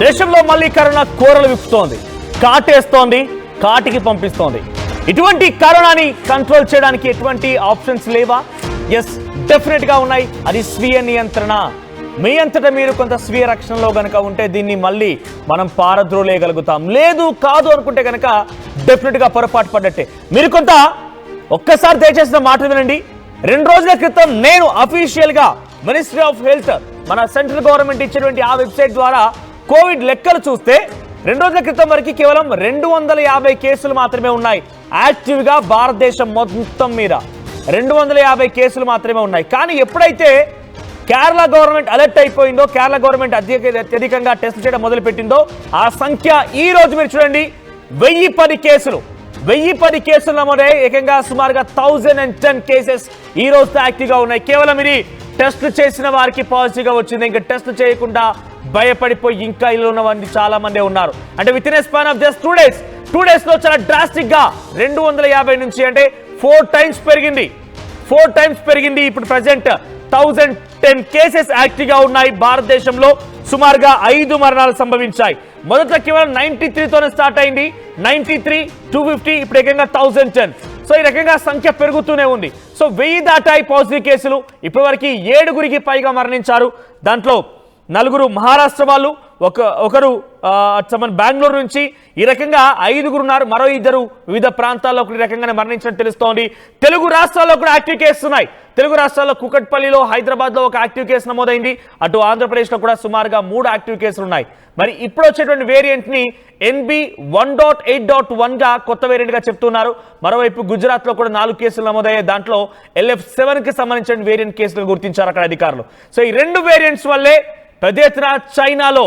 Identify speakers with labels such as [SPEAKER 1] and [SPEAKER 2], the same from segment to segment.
[SPEAKER 1] దేశంలో మళ్ళీ కరోనా కోరలు విప్పుతోంది, కాటేస్తోంది, కాటికి పంపిస్తోంది. ఇటువంటి కరోనాని కంట్రోల్ చేయడానికి ఎటువంటి ఆప్షన్స్ లేవా? ఎస్, డెఫినెట్ గా ఉన్నాయి. అది స్వీయ నియంత్రణ. మీ అంతటా మీరు కొంత స్వీయ రక్షణలో గనక ఉంటే దీన్ని మళ్ళీ మనం పారద్రోలేయగలుగుతాం. లేదు కాదు అనుకుంటే కనుక డెఫినెట్ గా పొరపాటు పడ్డట్టే. మీరు కొంత ఒక్కసారి దయచేసిన మాట వినండి. 2 రోజుల క్రితం నేను అఫీషియల్ గా మినిస్ట్రీ ఆఫ్ హెల్త్, మన సెంట్రల్ గవర్నమెంట్ ఇచ్చినటువంటి ఆ వెబ్సైట్ ద్వారా కోవిడ్ లెక్కలు చూస్తే 2 రోజుల క్రితం వరకు కేవలం 250 కేసులు మాత్రమే ఉన్నాయి. యాక్టివ్ గా భారతదేశం మొత్తం మీద 250 కేసులు మాత్రమే ఉన్నాయి. కానీ ఎప్పుడైతే కేరళ గవర్నమెంట్ అలర్ట్ అయిపోయిందో, కేరళ గవర్నమెంట్ అత్యధికంగా టెస్ట్ చేయడం మొదలుపెట్టిందో, ఆ సంఖ్య ఈ రోజు మీరు చూడండి 1010 కేసులు. 1010 కేసులు నమోదై ఏకంగా సుమారుగా 1010 కేసెస్ ఈ రోజు యాక్టివ్ గా ఉన్నాయి. కేవలం ఇది టెస్ట్ చేసిన వారికి పాజిటివ్ గా వచ్చింది. ఇంకా టెస్ట్ చేయకుండా భయపడిపోయి ఇంకా ఇల్లు ఉన్న మంది చాలా మంది ఉన్నారు. అంటే with in a span of just 2 days లో చాలా డ్రాస్టిక్ గా 250 నుంచి అంటే 4 టైమ్స్ పెరిగింది. ఇప్పుడు ప్రెసెంట్ 1010 కేసెస్ యాక్టివ్ గా ఉన్నాయి. భారతదేశంలో సుమారుగా 5 మరణాలు సంభవించాయి. మొదట కేవలం 93తోనే స్టార్ట్ అయింది. 93, 250, ఇప్పుడు ఏకంగా 1010. సో ఈ రకంగా సంఖ్య పెరుగుతూనే ఉంది. సో 1000 దాటాయి పాజిటివ్ కేసులు. ఇప్పటి వరకు 7గురికి పైగా మరణించారు. దాంట్లో 4 మహారాష్ట్ర వాళ్ళు, ఒకరు బెంగళూరు నుంచి. ఈ రకంగా 5గురు ఉన్నారు. మరో 2 వివిధ ప్రాంతాల్లో ఈ రకంగానే మరణించినట్టు తెలుస్తోంది. తెలుగు రాష్ట్రాల్లో కూడా యాక్టివ్ కేసులు ఉన్నాయి. తెలుగు రాష్ట్రాల్లో కుకట్పల్లిలో, హైదరాబాద్ లో ఒక యాక్టివ్ కేసు నమోదైంది. అటు ఆంధ్రప్రదేశ్ లో కూడా సుమారుగా 3 యాక్టివ్ కేసులు ఉన్నాయి. మరి ఇప్పుడు వచ్చేటువంటి వేరియంట్ ని NB1.8.1 గా కొత్త వేరియంట్ గా చెప్తున్నారు. మరోవైపు గుజరాత్ లో కూడా 4 కేసులు నమోదయ్యాయి. దాంట్లో LF7 కి సంబంధించిన వేరియంట్ కేసులు గుర్తించారు అక్కడ అధికారులు. సో ఈ 2 వేరియంట్స్ వల్లే పెద్ద ఎత్తున చైనాలో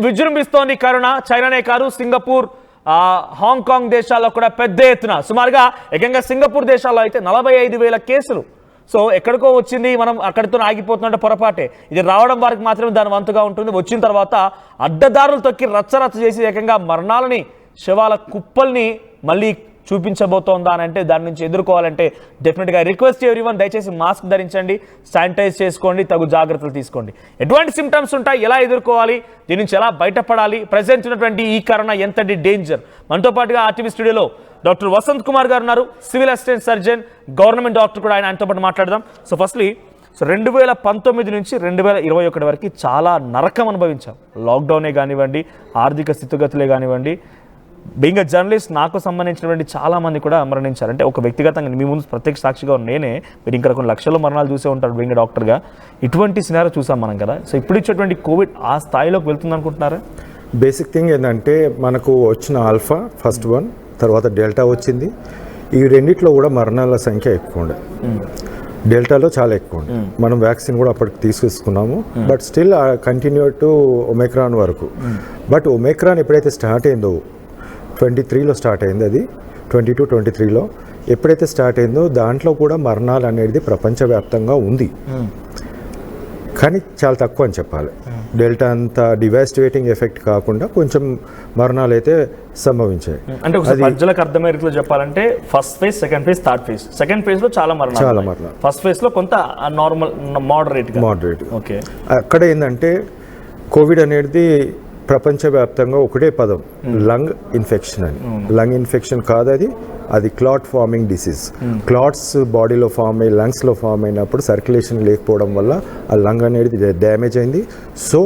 [SPEAKER 1] విజృంభిస్తోంది కరోనా. చైనానే కాదు, సింగపూర్, హాంకాంగ్ దేశాల్లో కూడా పెద్ద ఎత్తున, సుమారుగా ఏకంగా సింగపూర్ దేశాల్లో అయితే 45,000 కేసులు. సో ఎక్కడికో వచ్చింది, మనం అక్కడితో ఆగిపోతున్నట్టు పొరపాటే. ఇది రావడం వారికి మాత్రమే దాని వంతుగా ఉంటుంది. వచ్చిన తర్వాత అడ్డదారులు తొక్కి రచ్చరచ్చ చేసి ఏకంగా మరణాలని, శవాల కుప్పల్ని మళ్ళీ చూపించబోతోందా అని అంటే దాని నుంచి ఎదుర్కోవాలంటే డెఫినెట్గా రిక్వెస్ట్ ఎవ్రీవన్, దయచేసి మాస్క్ ధరించండి, శానిటైజ్ చేసుకోండి, తగు జాగ్రత్తలు తీసుకోండి. ఎటువంటి సిమ్టమ్స్ ఉంటాయి, ఎలా ఎదుర్కోవాలి, దీని నుంచి ఎలా బయటపడాలి, ప్రజెంట్ ఉన్నటువంటి ఈ కరోనా ఎంతటి డేంజర్. మనతో పాటుగా ఆర్టీవీ స్టూడియోలో డాక్టర్ వసంత్ కుమార్ గారు ఉన్నారు, civil assistant surgeon, government doctor కూడా. ఆయనతో పాటు మాట్లాడదాం. సో ఫస్ట్లీ 2019 నుంచి 2021 వరకు చాలా నరకం అనుభవించాం. లాక్డౌనే కానివ్వండి, ఆర్థిక స్థితిగతులే కానివ్వండి. బీయింగ్ ఎ జర్నలిస్ట్, నాకు సంబంధించినటువంటి చాలా మంది కూడా మరణించారు. అంటే ఒక వ్యక్తిగతంగా మీ ముందు ప్రత్యక్ష సాక్షిగా నేనే, మీరు ఇంకా కొన్ని లక్షల మరణాలు చూసే ఉంటారు బీయింగ్ డాక్టర్గా. ఇటువంటి సినారో చూసాం మనం కదా. సో ఇప్పుడు ఇచ్చేటువంటి కోవిడ్ ఆ స్థాయిలోకి వెళ్తుంది అనుకుంటున్నారా?
[SPEAKER 2] బేసిక్ థింగ్ ఏంటంటే, మనకు వచ్చిన ఆల్ఫా ఫస్ట్ వన్, తర్వాత డెల్టా వచ్చింది. ఈ రెండిట్లో కూడా మరణాల సంఖ్య ఎక్కువ ఉండే. డెల్టాలో చాలా ఎక్కువ ఉంది. మనం వ్యాక్సిన్ కూడా అప్పటికి తీసుకున్నాము. But still continue to Omicron వరకు. బట్ ఒమిక్రాన్ ఎప్పుడైతే స్టార్ట్ అయిందో 23లో స్టార్ట్ అయింది, అది 22-23లో ఎప్పుడైతే స్టార్ట్ అయిందో దాంట్లో కూడా మరణాలు అనేది ప్రపంచవ్యాప్తంగా ఉంది. కానీ చాలా తక్కువ అని చెప్పాలి. డెల్టా అంత డివాస్టివేటింగ్ ఎఫెక్ట్ కాకుండా కొంచెం మరణాలు అయితే సంభవించాయి.
[SPEAKER 1] అంటే ప్రజలకు అర్థమయ్యేట్లు చెప్పాలంటే first phase, second phase, third phase. Second phase లో చాలా మరణాలు, ఫస్ట్ ఫేజ్ లో కొంత నార్మల్, మోడరేట్. ఓకే,
[SPEAKER 2] అక్కడ ఏంటంటే కోవిడ్ అనేది ప్రపంచవ్యాప్తంగా ఒకటే పదం, లంగ్ ఇన్ఫెక్షన్ అని. లంగ్ ఇన్ఫెక్షన్ కాదు అది క్లాట్ ఫార్మింగ్ డిసీజ్. క్లాట్స్ బాడీలో ఫామ్ అయ్యి లంగ్స్లో ఫామ్ అయినప్పుడు సర్క్యులేషన్ లేకపోవడం వల్ల ఆ లంగ్ అనేది డ్యామేజ్ అయింది. సో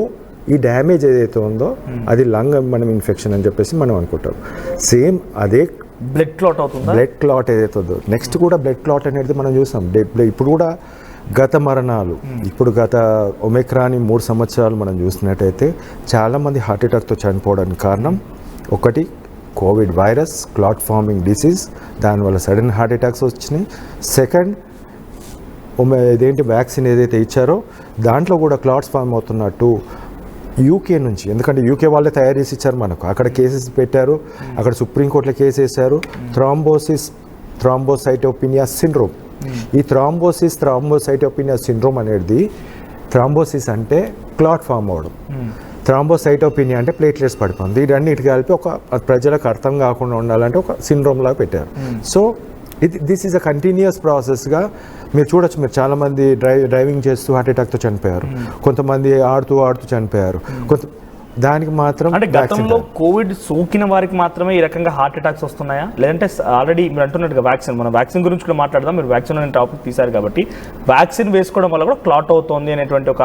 [SPEAKER 2] ఈ డ్యామేజ్ ఏదైతే ఉందో అది లంగ్ మనం ఇన్ఫెక్షన్ అని చెప్పేసి మనం అనుకుంటాం. సేమ్ అదే
[SPEAKER 1] బ్లడ్ క్లాట్ అవుతుంది.
[SPEAKER 2] బ్లడ్ క్లాట్ ఏదైతే ఉందో నెక్స్ట్ కూడా బ్లడ్ క్లాట్ అనేది మనం చూసాం. ఇప్పుడు కూడా గత మరణాలు, ఇప్పుడు గత ఒమిక్రాన్ 3 సంవత్సరాలు మనం చూసినట్టయితే చాలామంది హార్ట్ అటాక్తో చనిపోవడానికి కారణం ఒకటి Covid virus, clot farming disease, దానివల్ల సడన్ హార్ట్ అటాక్స్ వచ్చినాయి. సెకండ్ ఇదేంటి వ్యాక్సిన్ ఏదైతే ఇచ్చారో దాంట్లో కూడా క్లాట్స్ ఫామ్ అవుతున్నట్టు యూకే నుంచి, ఎందుకంటే యూకే వాళ్ళే తయారు చేసి ఇచ్చారు మనకు. అక్కడ కేసెస్ పెట్టారు, అక్కడ సుప్రీంకోర్టులో కేసు వేశారు. Thrombocytopenia syndrome. ఈ థ్రాంబోసైటోపినియా సిండ్రోమ్ అనేది, థ్రాంబోసిస్ అంటే క్లాట్ ఫామ్ అవడం, థ్రాంబోసైటోపినియా అంటే ప్లేట్లెట్స్ పడిపోయింది. ఈ రెండింటి కలిపి ఒక ప్రజలకు అర్థం కాకుండా ఉండాలంటే ఒక సిండ్రోమ్ లాగా పెట్టారు. So this is a continuous ప్రాసెస్గా మీరు చూడొచ్చు. మీరు చాలామంది డ్రైవింగ్ చేస్తూ హార్ట్ అటాక్తో చనిపోయారు, కొంతమంది ఆడుతూ చనిపోయారు, దానికి మాత్రం
[SPEAKER 1] అంటే గతంలో కోవిడ్ సోకిన వారికి మాత్రమే ఈ రకంగా హార్ట్ అటాక్స్ వస్తున్నాయా, లేదంటే ఆల్రెడీ మీరు అంటున్నట్టుగా మనం వ్యాక్సిన్ గురించి కూడా మాట్లాడదాం, మీరు వ్యాక్సిన్ అనే టాపిక్ తీశారు కాబట్టి వ్యాక్సిన్ వేసుకోవడం వల్ల కూడా క్లాట్ అవుతుంది అనేటువంటి ఒక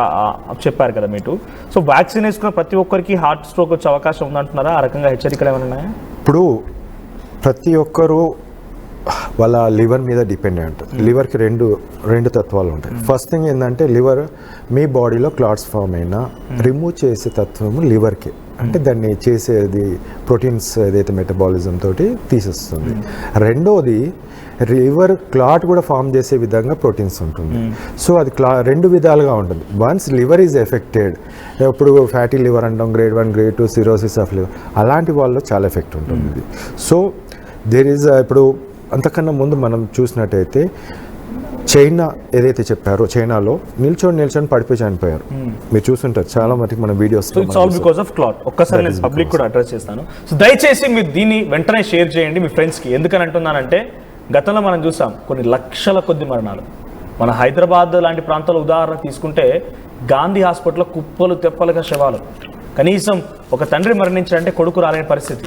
[SPEAKER 1] చెప్పారు కదా మీరు. సో వ్యాక్సిన్ వేసుకున్న ప్రతి ఒక్కరికి హార్ట్ స్ట్రోక్ వచ్చే అవకాశం ఉందంటున్నారా? ఆ రకంగా హెచ్చరికలు ఏమైనా ఉన్నాయా?
[SPEAKER 2] ఇప్పుడు ప్రతి ఒక్కరూ వాళ్ళ లివర్ మీద డిపెండెంట్. లివర్కి రెండు తత్వాలు ఉంటాయి. ఫస్ట్ థింగ్ ఏంటంటే లివర్ మీ బాడీలో క్లాట్స్ ఫామ్ అయినా రిమూవ్ చేసే తత్వము లివర్కి, అంటే దాన్ని చేసేది ప్రోటీన్స్ ఏదైతే మెటబాలిజం తోటి తీసేస్తుంది. రెండోది లివర్ క్లాట్ కూడా ఫామ్ చేసే విధంగా ప్రోటీన్స్ ఉంటుంది. సో అది రెండు విధాలుగా ఉంటుంది. వన్స్ లివర్ ఈజ్ ఎఫెక్టెడ్, ఇప్పుడు ఫ్యాటీ లివర్ అంటాం, grade 1 grade 2 cirrhosis of liver, అలాంటి వాళ్ళు చాలా ఎఫెక్ట్ ఉంటుంది. సో దేర్ ఈజ్ ఇప్పుడు అంతకన్నా ముందు మనం చూసినట్టయితే చైనా ఏదైతే చెప్పారో, చైనాలో నిల్చొని పడిపోయి చనిపోయారు. మీరు చూస్తుంటారు చాలా మటుకు మన వీడియోస్.
[SPEAKER 1] Because of clot. ఒక్కసారి నేను పబ్లిక్ కూడా అడ్రస్ చేస్తాను. సో దయచేసి మీరు దీన్ని వెంటనే షేర్ చేయండి మీ ఫ్రెండ్స్కి. ఎందుకని అంటున్నానంటే గతంలో మనం చూసాం కొన్ని లక్షల కొద్ది మరణాలు. మన హైదరాబాద్ లాంటి ప్రాంతాల ఉదాహరణ తీసుకుంటే గాంధీ హాస్పిటల్లో కుప్పలు తెప్పలుగా శవాలు. కనీసం ఒక తండ్రి మరణించాలంటే కొడుకు రాలేని పరిస్థితి,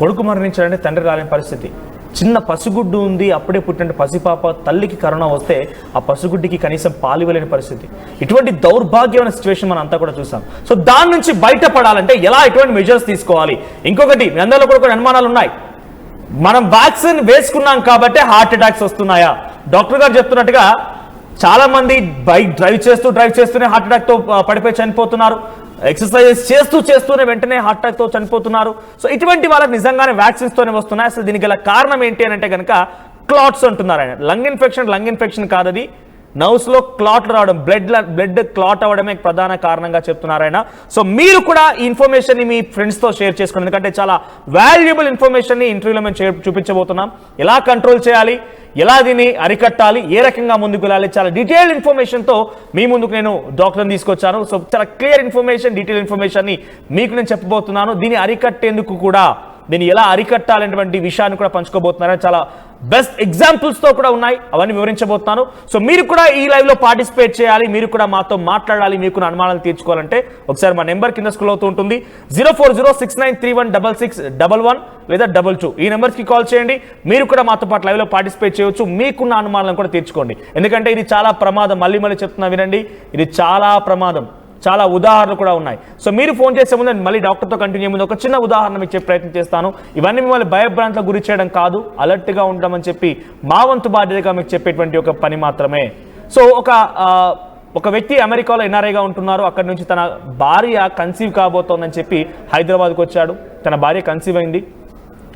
[SPEAKER 1] కొడుకు మరణించాలంటే తండ్రి రాలేని పరిస్థితి. చిన్న పసిగుడ్డు ఉంది, అప్పుడే పుట్టిన పసిపాప, తల్లికి కరోనా వస్తే ఆ పసిగుడ్డికి కనీసం పాలు ఇవ్వలేని పరిస్థితి. ఇటువంటి దౌర్భాగ్యమైన సిచ్యువేషన్ మనం అంతా కూడా చూసాం. సో దాని నుంచి బయటపడాలంటే ఎలా, ఎటువంటి మెజర్స్ తీసుకోవాలి? ఇంకొకటి, మీ అందరిలో కూడా కొన్ని అనుమానాలు ఉన్నాయి. మనం వ్యాక్సిన్ వేసుకున్నాం కాబట్టి హార్ట్ అటాక్స్ వస్తున్నాయా? డాక్టర్ గారు చెప్తున్నట్టుగా చాలా మంది బైక్ డ్రైవ్ చేస్తూనే హార్ట్ అటాక్తో పడిపోయి చనిపోతున్నారు. ఎక్సర్సైజెస్ చేస్తూనే వెంటనే హార్ట్ అటాక్తో చనిపోతున్నారు. సో ఇటువంటి వాళ్ళకి నిజంగానే వ్యాక్సిన్స్తోనే వస్తున్నాయి. అసలు దీనికి గల కారణం ఏంటి అని అంటే కనుక క్లాట్స్ అంటున్నారు ఆయన. లంగ్ ఇన్ఫెక్షన్ కాదు, అది నర్వ్స్లో క్లాట్ రావడం, బ్లడ్ క్లాట్ అవ్వడమే ప్రధాన కారణంగా చెప్తున్నారు ఆయన. సో మీరు కూడా ఈ ఇన్ఫర్మేషన్ని మీ ఫ్రెండ్స్తో షేర్ చేసుకోండి, ఎందుకంటే చాలా వాల్యుబుల్ ఇన్ఫర్మేషన్ని ఇంటర్వ్యూలో మేము చూపించబోతున్నాం. ఎలా కంట్రోల్ చేయాలి, ఎలా దీన్ని అరికట్టాలి, ఏ రకంగా ముందుకు వెళ్ళాలి, చాలా డీటెయిల్డ్ ఇన్ఫర్మేషన్తో మీ ముందుకు నేను డాక్టర్ని తీసుకొచ్చాను. సో చాలా క్లియర్ ఇన్ఫర్మేషన్, డీటెయిల్ ఇన్ఫర్మేషన్ని మీకు నేను చెప్పబోతున్నాను. దీన్ని అరికట్టేందుకు కూడా, దీన్ని ఎలా అరికట్టాలనేటువంటి విషయాన్ని కూడా పంచుకోబోతున్నారని చాలా బెస్ట్ ఎగ్జాంపుల్స్తో కూడా ఉన్నాయి, అవన్నీ వివరించబోతున్నాను. సో మీరు కూడా ఈ లైవ్లో పార్టిసిపేట్ చేయాలి, మీరు కూడా మాతో మాట్లాడాలి, మీకు అనుమానాలు తీర్చుకోవాలంటే ఒకసారి మా నెంబర్ కింద స్క్రోల్ అవుతూ ఉంటుంది, 040693166611 లేదా 22. ఈ నెంబర్స్కి కాల్ చేయండి. మీరు కూడా మాతో పాటు లైవ్లో పార్టిసిపేట్ చేయవచ్చు, మీకున్న అనుమానాలను కూడా తీర్చుకోండి. ఎందుకంటే ఇది చాలా ప్రమాదం, మళ్ళీ చెప్తున్నా వినండి, ఇది చాలా ప్రమాదం. చాలా ఉదాహరణలు కూడా ఉన్నాయి. సో మీరు ఫోన్ చేసే ముందు మళ్ళీ డాక్టర్తో కంటిన్యూ ముందు ఒక చిన్న ఉదాహరణ మీకు చెప్పే ప్రయత్నం చేస్తాను. ఇవన్నీ మిమ్మల్ని భయభ్రాంతులకు గురి చేయడం కాదు, అలర్ట్గా ఉండమని చెప్పి మా వంతు బాధ్యతగా మీకు చెప్పేటువంటి ఒక పని మాత్రమే. సో ఒక వ్యక్తి అమెరికాలో ఎన్ఆర్ఐగా ఉంటున్నారు. అక్కడి నుంచి తన భార్య కన్సీవ్ కాబోతోందని చెప్పి హైదరాబాద్కు వచ్చాడు. తన భార్య కన్సీవ్ అయింది,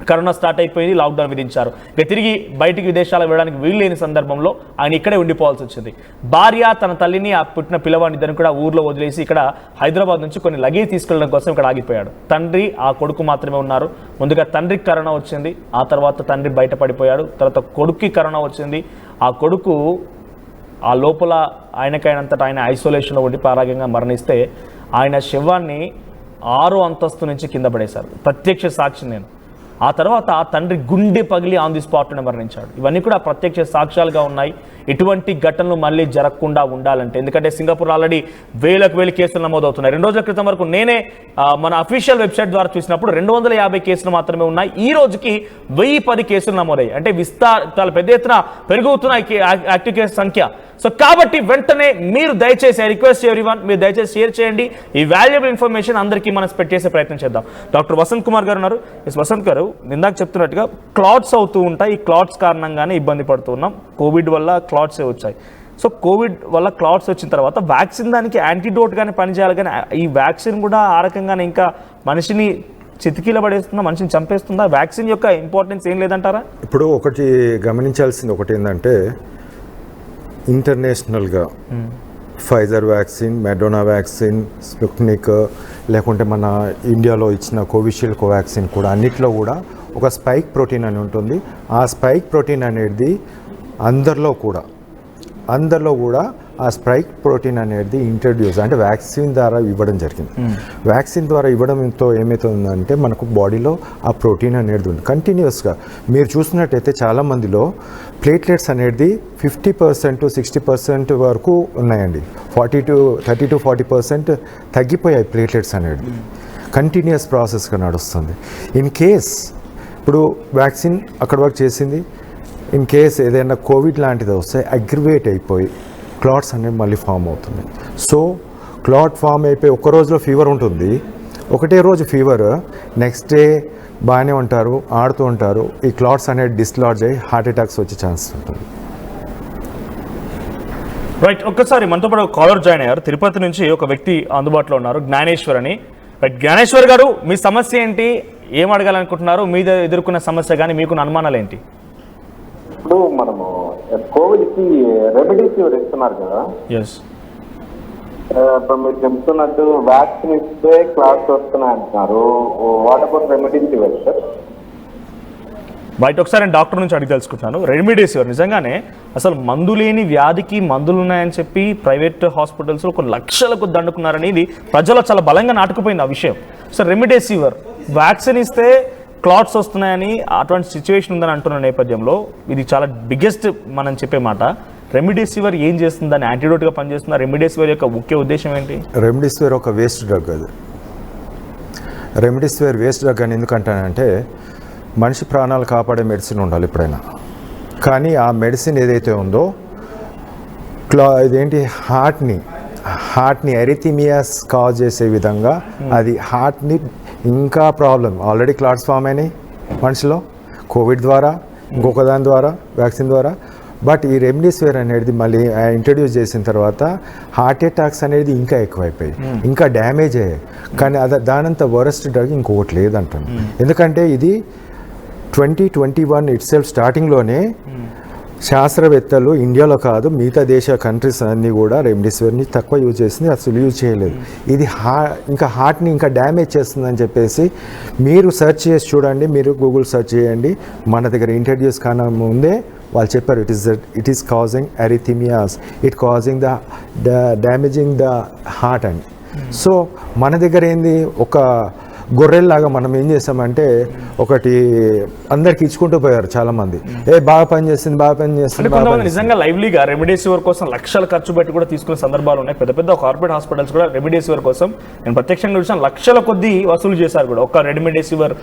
[SPEAKER 1] కరోనా స్టార్ట్ అయిపోయింది, లాక్డౌన్ విధించారు. ఇక తిరిగి బయటికి విదేశాలకు వెళ్ళడానికి వీలు లేని సందర్భంలో ఆయన ఇక్కడే ఉండిపోవాల్సి వచ్చింది. భార్య తన తల్లిని, ఆ పుట్టిన పిల్లవాడిని ఇద్దరిని కూడా ఊర్లో వదిలేసి ఇక్కడ హైదరాబాద్ నుంచి కొన్ని లగేజ్ తీసుకెళ్ళడం కోసం ఇక్కడ ఆగిపోయాడు. తండ్రి, ఆ కొడుకు మాత్రమే ఉన్నారు. ముందుగా తండ్రికి కరోనా వచ్చింది, ఆ తర్వాత తండ్రి బయటపడిపోయాడు. తర్వాత కొడుక్కి కరోనా వచ్చింది. ఆ కొడుకు ఆ లోపల ఆయనకైనంతటా ఆయన ఐసోలేషన్లో ఉండి పారాగంగా మరణిస్తే ఆయన శవాన్ని 6వ అంతస్తు నుంచి కింద పడేశారు. ప్రత్యక్ష సాక్షి నేను. ఆ తర్వాత తండ్రి గుండె పగిలి ఆన్ ది స్పాట్లోనే మరణించాడు. ఇవన్నీ కూడా ప్రత్యక్ష సాక్ష్యాలుగా ఉన్నాయి. ఇటువంటి ఘటనలు మళ్ళీ జరగకుండా ఉండాలంటే, ఎందుకంటే సింగపూర్ ఆల్రెడీ వేలకు కేసులు నమోదవుతున్నాయి. 2 రోజుల క్రితం వరకు నేనే మన అఫీషియల్ వెబ్సైట్ ద్వారా చూసినప్పుడు 250 కేసులు మాత్రమే ఉన్నాయి. ఈ రోజుకి 1010 కేసులు నమోదయ్యాయి. అంటే చాలా పెద్ద ఎత్తున పెరుగుతున్న యాక్టివ్ కేసు సంఖ్య. సో కాబట్టి వెంటనే మీరు దయచేసి, ఐ రిక్వెస్ట్ ఎవ్రీవన్, మీరు దయచేసి షేర్ చేయండి. ఈ వాల్యుబుల్ ఇన్ఫర్మేషన్ అందరికీ మనం స్ప్రెడ్ చేసే ప్రయత్నం చేద్దాం. డాక్టర్ వసంత్ కుమార్ గారు ఉన్నారు. వసంత్ గారు, ఇందాక చెప్తున్నట్టుగా క్లాట్స్ అవుతూ ఉంటాయి. ఈ క్లాట్స్ కారణంగానే ఇబ్బంది పడుతున్నాం. కోవిడ్ వల్ల క్లాట్సే వచ్చాయి. సో కోవిడ్ వల్ల క్లాట్స్ వచ్చిన తర్వాత వ్యాక్సిన్ దానికి యాంటీడోట్గానే పనిచేయాలి, కానీ ఈ వ్యాక్సిన్ కూడా ఆ రకంగానే ఇంకా మనిషిని చితికిల పడేస్తుందా, మనిషిని చంపేస్తుందా? వ్యాక్సిన్ యొక్క ఇంపార్టెన్స్ ఏం లేదంటారా?
[SPEAKER 2] ఇప్పుడు ఒకటి గమనించాల్సింది ఒకటి ఏంటంటే, ఇంటర్నేషనల్గా Pfizer vaccine, Moderna vaccine, Sputnik, లేకుంటే మన ఇండియాలో ఇచ్చిన కోవిషీల్డ్ కోవాక్సిన్ కూడా అన్నిట్లో కూడా ఒక స్పైక్ ప్రోటీన్ అని ఉంటుంది. ఆ స్పైక్ ప్రోటీన్ అనేది అందరిలో కూడా ఆ స్పైక్ ప్రోటీన్ అనేది ఇంట్రడ్యూస్ అంటే వ్యాక్సిన్ ద్వారా ఇవ్వడం జరిగింది. వ్యాక్సిన్ ద్వారా ఇవ్వడంతో ఏమవుతుందంటే మనకు బాడీలో ఆ ప్రోటీన్ అనేది ఉంది కంటిన్యూస్గా. మీరు చూసినట్టయితే చాలామందిలో ప్లేట్లెట్స్ అనేది 50% to 60% వరకు ఉన్నాయండి. 30 to 40% తగ్గిపోయాయి ప్లేట్లెట్స్ అనేది. కంటిన్యూస్ ప్రాసెస్గా నడుస్తుంది. ఇన్ కేస్ ఇప్పుడు వ్యాక్సిన్ అక్కడ వరకు చేసింది, ఇన్ కేస్ ఏదైనా కోవిడ్ లాంటిది వస్తే అగ్రివేట్ అయిపోయి క్లాట్స్ అనేవి మళ్ళీ ఫామ్ అవుతున్నాయి. సో క్లాట్ ఫామ్ అయిపోయి ఒక్క రోజులో ఫీవర్ ఉంటుంది, ఒకటే రోజు ఫీవర్, నెక్స్ట్ డే బాగానే ఉంటారు, ఆడుతూ ఉంటారు, ఈ క్లాట్స్ అనేది డిస్లాడ్జ్ అయ్యి హార్ట్ అటాక్స్ వచ్చే ఛాన్స్ ఉంటుంది.
[SPEAKER 1] రైట్, ఒక్కసారి మనతో పాటు కాలర్ జాయిన్ అయ్యారు. తిరుపతి నుంచి ఒక వ్యక్తి అందుబాటులో ఉన్నారు, జ్ఞానేశ్వర్ అని. రైట్, జ్ఞానేశ్వర్ గారు, మీ సమస్య ఏంటి, ఏం అడగాలనుకుంటున్నారు, మీద ఎదుర్కొన్న సమస్య కానీ మీకున్న అనుమానాలు ఏంటి?
[SPEAKER 3] ఇప్పుడు మనము కోవిడ్ కి రెమిడీసివిర్ ఇస్తున్నారు కదా,
[SPEAKER 1] ఎస్.
[SPEAKER 3] ఇప్పుడు మీరు చెప్తున్నట్టు వ్యాక్సిన్ ఇస్తే క్లాస్ వస్తున్నాయి అంటున్నారు. What about remdesivir sir?
[SPEAKER 1] బయట ఒకసారి నేను డాక్టర్ నుంచి అడిగి తెలుసుకుంటున్నాను. రెమిడీసివిర్ నిజంగానే అసలు మందు లేని వ్యాధికి మందులు ఉన్నాయని చెప్పి ప్రైవేట్ హాస్పిటల్స్లో కొన్ని లక్షలకు దండుకున్నారనేది ప్రజలు చాలా బలంగా నాటుకుపోయింది ఆ విషయం. సో రెమిడీసివిర్ వ్యాక్సిన్ ఇస్తే క్లాట్స్ వస్తున్నాయని అటువంటి సిచ్యువేషన్ ఉందని అంటున్న నేపథ్యంలో ఇది చాలా బిగ్గెస్ట్ మనం చెప్పే మాట. రెమిడీసివిర్ ఏం చేస్తుంది, దాన్ని యాంటీడోట్గా పనిచేస్తుంది? రెమిడీసివిర్ యొక్క ముఖ్య ఉద్దేశం ఏంటి?
[SPEAKER 2] రెమిడీసివిర్ ఒక వేస్ట్ డ్రగ్. అది రెమిడీసివిర్ వేస్ట్ డ్రగ్ అని ఎందుకంటానంటే, మనిషి ప్రాణాలు కాపాడే మెడిసిన్ ఉండాలి ఎప్పుడైనా, కానీ ఆ మెడిసిన్ ఏదైతే ఉందో ఇదేంటి హార్ట్ని ఎరిథిమియాస్ కాజ్ చేసే విధంగా అది హార్ట్ని ఇంకా ప్రాబ్లం. ఆల్రెడీ క్లాట్స్ ఫామ్ అయినాయి మనిషిలో కోవిడ్ ద్వారా, ఇంకొక దాని ద్వారా, వ్యాక్సిన్ ద్వారా. బట్ ఈ రెమిడీసివిర్ అనేది మళ్ళీ ఇంట్రడ్యూస్ చేసిన తర్వాత హార్ట్ అటాక్స్ అనేది ఇంకా ఎక్కువైపోయాయి, ఇంకా డ్యామేజ్ అయ్యాయి. కానీ దానంత వరస్ట్ డ్రగ్ ఇంకొకటి లేదంటాను. ఎందుకంటే ఇది 2021 ఇట్ సెల్ఫ్ స్టార్టింగ్లోనే శాస్త్రవేత్తలు ఇండియాలో కాదు మిగతా దేశ కంట్రీస్ అన్నీ కూడా రెమిడీసివిర్ని తక్కువ యూజ్ చేసింది, అసలు యూజ్ చేయలేదు. ఇది ఇంకా హార్ట్ని ఇంకా డ్యామేజ్ చేస్తుందని చెప్పేసి మీరు సెర్చ్ చేసి చూడండి, మీరు గూగుల్ సెర్చ్ చేయండి. మన దగ్గర ఇంట్రడ్యూస్ కాన ముందే వాళ్ళు చెప్పారు it is causing arrhythmias, it causing the damaging the heart అని. సో మన దగ్గర ఏంది, ఒక గొర్రెల్లాగా మనం ఏం చేసామంటే ఒకటి అందరికి ఇచ్చుకుంటూ పోయారు చాలా మంది, బాగా పనిచేస్తుంది.
[SPEAKER 1] కొంతమంది నిజంగా లైవ్లీగా రెమిడీసివిర్ కోసం లక్షలు ఖర్చు పెట్టి కూడా తీసుకునే సందర్భాలు ఉన్నాయి. పెద్ద పెద్ద కార్పొరేట్ హాస్పిటల్స్ కూడా రెమిడీసివిర్ కోసం నేను ప్రత్యక్షంగా చూసాను, లక్షల కొద్దీ వసూలు చేశారు కూడా ఒక రెమిడీసివిర్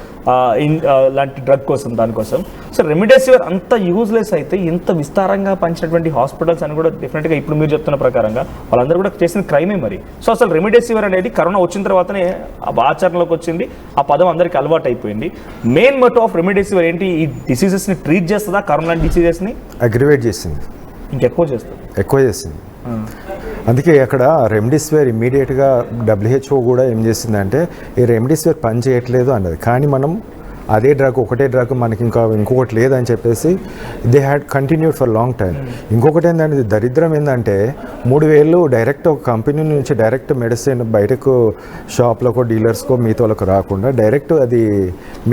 [SPEAKER 1] లాంటి డ్రగ్ కోసం, దానికోసం. సో రెమిడీసివిర్ అంత యూజ్లెస్ అయితే ఇంత విస్తారంగా పంచినటువంటి హాస్పిటల్స్ అని కూడా డెఫినెట్గా ఇప్పుడు మీరు చెప్తున్న ప్రకారంగా వాళ్ళందరూ కూడా చేసిన క్రైమే మరి. సో అసలు రెమిడీసివిర్ అనేది కరోనా వచ్చిన తర్వాతనే ఆచరణలోకి వచ్చింది, ఆ పదం అందరికి అలవాటు అయిపోయింది. మెయిన్ మోటో ఆఫ్ రెమిడీసివిర్ ఏంటి? ఈ డిసీజెస్ ని ట్రీట్ చేస్తుందా? కరోనా డిసీజెస్ ని
[SPEAKER 2] అగ్రివేట్ చేసింది,
[SPEAKER 1] ఇంకెక్కువ చేస్తుంది.
[SPEAKER 2] అందుకే అక్కడ రెమిడీసివిర్ ఇమ్మీడియట్గా WHO కూడా ఏం చేసిందంటే ఈ రెమిడీసివిర్ పని చేయట్లేదు అన్నది. కానీ మనం అదే డ్రగ్, ఒకటే డ్రగ్, మనకి ఇంకొకటి లేదని చెప్పేసి they had continued for long time. ఇంకొకటి ఏంటంటే దరిద్రం ఏంటంటే 3,000 డైరెక్ట్ ఒక కంపెనీ నుంచి డైరెక్ట్ మెడిసిన్ బయటకు షాప్లకో డీలర్స్కో మిగతా వాళ్ళకు రాకుండా డైరెక్ట్ అది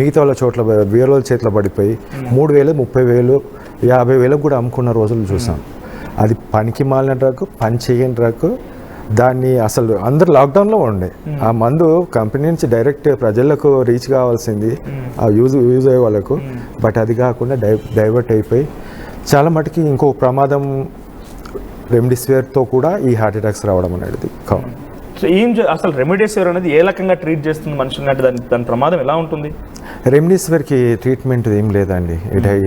[SPEAKER 2] మిగతా వాళ్ళ చోట్ల వేరే వాళ్ళ చేతిలో పడిపోయి 3,000, 30,000, 50,000 కూడా అమ్ముకున్న రోజులు చూసాం. అది పనికి మాలిన డ్రగ్, పని చేయని డ్రగ్. దాన్ని అసలు అందరు లాక్డౌన్లో ఉండే ఆ మందు కంపెనీ నుంచి డైరెక్ట్ ప్రజలకు రీచ్ కావాల్సింది ఆ యూజ్ అయ్యే వాళ్ళకు, బట్ అది కాకుండా డైవర్ట్ అయిపోయి చాలా మటుకి ఇంకో ప్రమాదం రెమిడీసివిర్తో కూడా ఈ హార్ట్ అటాక్స్ రావడం అనేది కావాలి.
[SPEAKER 1] సో అసలు రెమిడీసివిర్ అనేది ఏ రకంగా ట్రీట్ చేస్తుంది మనుషులు అంటే దాని ప్రమాదం ఎలా ఉంటుంది?
[SPEAKER 2] రెమిడీసివిర్కి ట్రీట్మెంట్ ఏం లేదండి.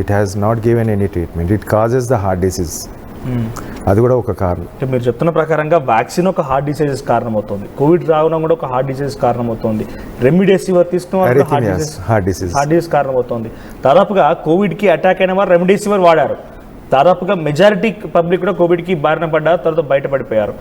[SPEAKER 2] It has not given any treatment. It causes the heart disease. అది కూడా ఒక కారణం.
[SPEAKER 1] మీరు చెప్తున్న ప్రకారంగా వ్యాక్సిన్ ఒక హార్ట్ డిసీజెస్ కారణం అవుతుంది, కోవిడ్ రావడం కూడా ఒక హార్ట్ డిసీజ్ కారణం అవుతుంది, రెమిడీసివిర్ తీసుకున్న హార్ట్ డిసీజ్ కారణం అవుతుంది. దాదాపుగా కోవిడ్కి అటాక్ అయిన వారు రెమిడీసివిర్ వాడారు. దాదాపుగా మెజారిటీ పబ్లిక్ కూడా కోవిడ్కి బారిన పడ్డారు, తర్వాత బయటపడిపోయారు.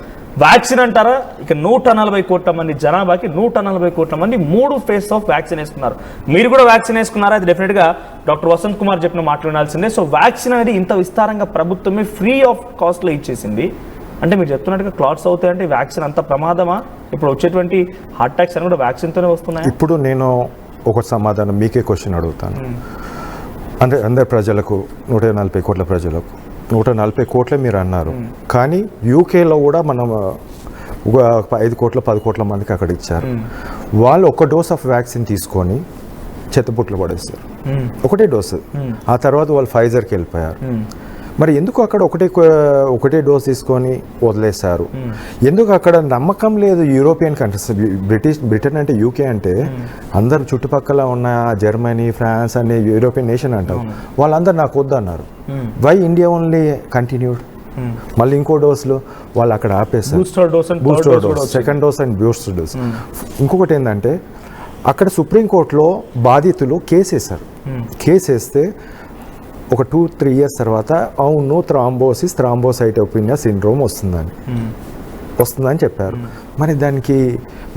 [SPEAKER 1] వ్యాక్సిన్ అంటారా, ఇక 140 కోట్ల మంది జనాభాకి 140 కోట్ల మంది 3 ఫేజ్ ఆఫ్ వ్యాక్సిన్ వేసుకున్నారు. మీరు కూడా వ్యాక్సిన్ వేసుకున్నారా? అది డెఫినెట్గా డాక్టర్ వసంత్ కుమార్ చెప్పిన మాట్లాడాల్సిందే. సో వ్యాక్సిన్ అనేది ఇంత విస్తారంగా ప్రభుత్వమే ఫ్రీ ఆఫ్ కాస్ట్లో ఇచ్చేసింది అంటే మీరు చెప్తున్నట్టుగా క్లాట్స్ అవుతాయంటే వ్యాక్సిన్ అంత ప్రమాదమా? ఇప్పుడు వచ్చేటువంటి హార్ట్ అటాక్స్ అని కూడా వ్యాక్సిన్తోనే వస్తున్నాయి.
[SPEAKER 2] ఇప్పుడు నేను ఒక సమాధానం మీకే క్వశ్చన్ అడుగుతాను. అంటే అందరి ప్రజలకు 140 కోట్ల ప్రజలకు 140 కోట్లే మీరు అన్నారు, కానీ యూకేలో కూడా మనం ఒక 5 కోట్ల 10 కోట్ల మందికి అక్కడ ఇచ్చారు. వాళ్ళు ఒక డోస్ ఆఫ్ వ్యాక్సిన్ తీసుకొని చెత్తపుట్లు పడేస్తారు, ఒకటే డోసు. ఆ తర్వాత వాళ్ళు ఫైజర్కి వెళ్ళిపోయారు. మరి ఎందుకు అక్కడ ఒకటే డోస్ తీసుకొని వదిలేశారు? ఎందుకు అక్కడ నమ్మకం లేదు యూరోపియన్ కంట్రీస్? బ్రిటన్ అంటే యూకే అంటే అందరు చుట్టుపక్కల ఉన్న జర్మనీ, ఫ్రాన్స్ అనే యూరోపియన్ నేషన్ అంటారు, వాళ్ళందరూ నాకు వద్దన్నారు. Why India only continued? మళ్ళీ ఇంకో డోసులు వాళ్ళు అక్కడ ఆపేస్తారు. Booster dose, second dose and booster dose. ఇంకొకటి ఏంటంటే అక్కడ సుప్రీంకోర్టులో బాధితులు కేసు వేశారు. కేసు వేస్తే ఒక 2-3 years తర్వాత అవును థ్రాంబోసైటోపెనియా సిండ్రోమ్ వస్తుందని చెప్పారు. మరి దానికి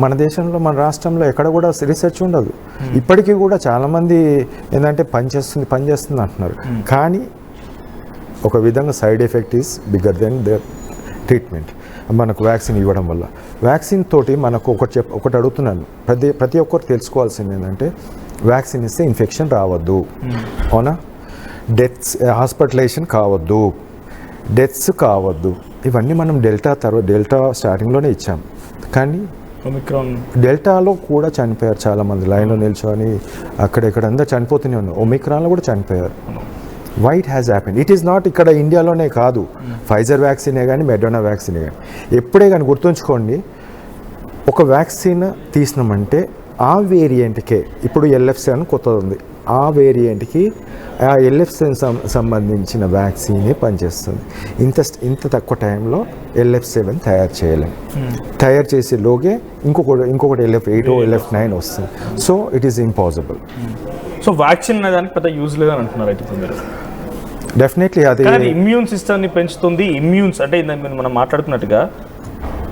[SPEAKER 2] మన దేశంలో, మన రాష్ట్రంలో ఎక్కడ కూడా రీసెర్చ్ ఉండదు. ఇప్పటికీ కూడా చాలామంది ఏంటంటే పనిచేస్తుంది అంటున్నారు. కానీ ఒక విధంగా side effect is bigger than the treatment. మనకు వ్యాక్సిన్ ఇవ్వడం వల్ల, వ్యాక్సిన్ తోటి మనకు ఒకటి అడుగుతున్నాను, ప్రతి ఒక్కరు తెలుసుకోవాల్సింది ఏంటంటే వ్యాక్సిన్ ఇస్తే ఇన్ఫెక్షన్ రావద్దు, అవునా? హాస్పిటలైజేషన్ కావద్దు, డెత్స్ కావద్దు. ఇవన్నీ మనం డెల్టా స్టార్టింగ్లోనే ఇచ్చాం. కానీ డెల్టాలో కూడా చనిపోయారు చాలామంది, లైన్లో నిల్చొని అక్కడెక్కడ అందరూ చనిపోతూనే ఉన్నారు. ఒమిక్రాన్లో కూడా చనిపోయారు. Why it has happen? It is not ఇక్కడ ఇండియాలోనే కాదు, ఫైజర్ వ్యాక్సినే కానీ మెడోనా వ్యాక్సినే కానీ ఎప్పుడే కానీ గుర్తుంచుకోండి, ఒక వ్యాక్సిన్ తీసినామంటే ఆ వేరియంట్కే, ఇప్పుడు LF7 కొత్తది ఉంది, ఆ వేరియంట్కి ఆ LF7 సంబంధించిన వ్యాక్సినే పనిచేస్తుంది. ఇంత తక్కువ టైంలో LF7 తయారు చేయలేం. తయారు చేసేలోగే ఇంకొకటి LF8 LF9 వస్తుంది. So it is impossible.
[SPEAKER 4] So vaccine అనేదానికి పెద్ద యూజ్ లేదని అంటున్నారు అయితే మీరు?
[SPEAKER 2] డెఫినెట్లీ అది
[SPEAKER 4] ఇమ్యూన్ సిస్టమ్ని పెంచుతుంది. ఇమ్యూన్స్ అంటే మనం మాట్లాడుతున్నట్టుగా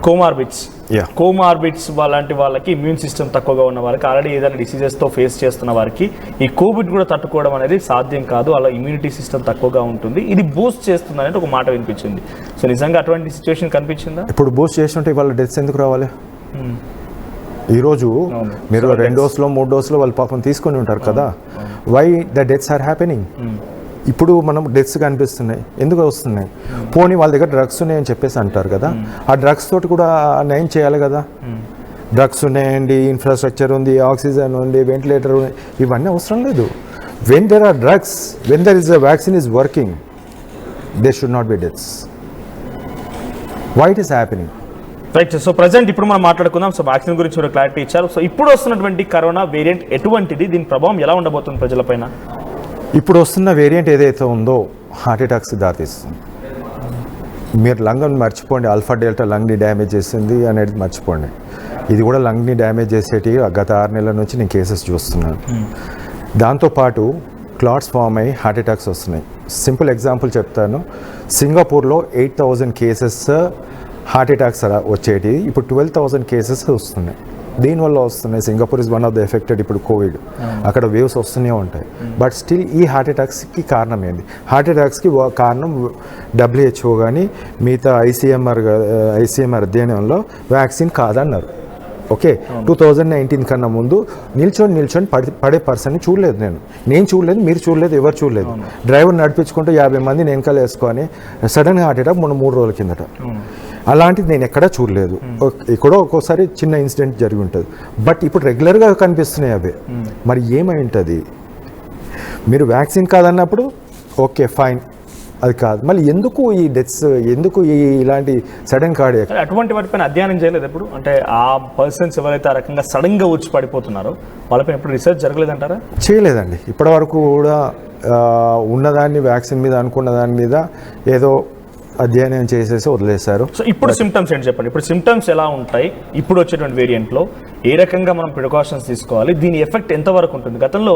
[SPEAKER 4] కోమార్బిడ్స్ అలాంటి వాళ్ళకి, ఇమ్యూన్ సిస్టమ్ తక్కువగా ఉన్న వారికి, ఆల్రెడీ ఏదైనా డిసీజెస్తో ఫేస్ చేస్తున్న వారికి ఈ కోవిడ్ కూడా తట్టుకోవడం అనేది సాధ్యం కాదు. అలా ఇమ్యూనిటీ సిస్టమ్ తక్కువగా ఉంటుంది, ఇది బూస్ట్ చేస్తుంది అనేది ఒక మాట వినిపించింది. సో నిజంగా అటువంటి సిచ్యువేషన్ కనిపించిందా?
[SPEAKER 2] ఇప్పుడు బూస్ట్ చేస్తుంటే వాళ్ళ డెత్స్ ఎందుకు రావాలి? ఈరోజు మీరు 2 డోసులో 3 డోసులో వాళ్ళు పాపం తీసుకొని ఉంటారు కదా. Why the deaths are happening? ఇప్పుడు మనం డెత్స్ కనిపిస్తున్నాయి, ఎందుకు వస్తున్నాయి? పోనీ వాళ్ళ దగ్గర డ్రగ్స్ ఉన్నాయని చెప్పేసి అంటారు కదా, ఆ డ్రగ్స్ తోటి కూడా నయం చేయాలి కదా. డ్రగ్స్ ఉన్నాయండి, ఇన్ఫ్రాస్ట్రక్చర్ ఉంది, ఆక్సిజన్ ఉంది, వెంటిలేటర్ ఉంది, ఇవన్నీ అవసరం లేదు. When there are drugs, when there is a vaccine is working, they should not be deaths. Why it is happening?
[SPEAKER 4] Right. So present ఇప్పుడు మనం మాట్లాడుకుందాం. సో వ్యాక్సిన్ గురించి కూడా క్లారిటీ ఇచ్చారు. సో ఇప్పుడు వస్తున్నటువంటి కరోనా వేరియంట్ ఎటువంటిది, దీని ప్రభావం ఎలా ఉండబోతుంది ప్రజలపైన?
[SPEAKER 2] ఇప్పుడు వస్తున్న వేరియంట్ ఏదైతే ఉందో హార్ట్ అటాక్స్ దారితీస్తుంది. మీరు లంగ్ని మర్చిపోండి, ఆల్ఫా డెల్టా లంగ్ని డ్యామేజ్ చేసింది అనేది మర్చిపోండి. ఇది కూడా లంగ్ని డ్యామేజ్ చేసేటి గత 6 నెలల నుంచి నేను కేసెస్ చూస్తున్నాను. దాంతోపాటు క్లాట్స్ ఫామ్ అయ్యి హార్ట్ అటాక్స్ వస్తున్నాయి. సింపుల్ ఎగ్జాంపుల్ చెప్తాను. సింగపూర్లో 8,000 కేసెస్ హార్ట్ అటాక్స్ వచ్చేటి, ఇప్పుడు 12,000 కేసెస్ వస్తున్నాయి. దీనివల్ల వస్తున్నాయి. Singapore is one of the affected ఇప్పుడు కోవిడ్. అక్కడ వేవ్స్ వస్తూనే ఉంటాయి. బట్ స్టిల్ ఈ హార్ట్ అటాక్స్కి కారణం ఏంది? హార్ట్ అటాక్స్కి కారణం WHO కానీ మిగతా ఐసీఎంఆర్ అధ్యయనంలో వ్యాక్సిన్ కాదన్నారు. ఓకే, 2019 కన్నా ముందు నిల్చొని పడే పర్సన్ని చూడలేదు. నేను చూడలేదు, మీరు చూడలేదు, ఎవరు చూడలేదు. డ్రైవర్ నడిపించుకుంటూ 50 మందిని వెనకాల వేసుకొని సడన్గా హార్ట్ అటాక్ మొన్న 3 రోజుల కిందట. అలాంటిది నేను ఎక్కడా చూడలేదు. ఎక్కడో ఒక్కోసారి చిన్న ఇన్సిడెంట్ జరిగి ఉంటుంది. బట్ ఇప్పుడు రెగ్యులర్గా కనిపిస్తున్నాయి అవే. మరి ఏమై ఉంటుంది? మీరు వ్యాక్సిన్ కాదన్నప్పుడు ఓకే ఫైన్, అది కాదు. మళ్ళీ ఎందుకు ఈ డెత్స్, ఎందుకు ఇలాంటి సడన్ కార్డియాక్?
[SPEAKER 4] అటువంటి వాటిపైన అధ్యయనం చేయలేదు ఎప్పుడు? అంటే ఆ పర్సన్స్ ఎవరైతే ఆ రకంగా సడన్గా వచ్చి పడిపోతున్నారో వాళ్ళపైన ఎప్పుడు రీసెర్చ్ జరగలేదంటారా?
[SPEAKER 2] చేయలేదండి. ఇప్పటివరకు కూడా ఉన్నదాన్ని వ్యాక్సిన్ మీద అనుకున్న దాని మీద ఏదో అధ్యయనం చేసేసి వదిలేశారు.
[SPEAKER 4] సో ఇప్పుడు సిమ్టమ్స్ ఏంటి చెప్పండి? ఇప్పుడు సిమ్టమ్స్ ఎలా ఉంటాయి? ఇప్పుడు వచ్చేటువంటి వేరియంట్లో ఏ రకంగా మనం ప్రికాషన్స్ తీసుకోవాలి? దీని ఎఫెక్ట్ ఎంతవరకు ఉంటుంది? గతంలో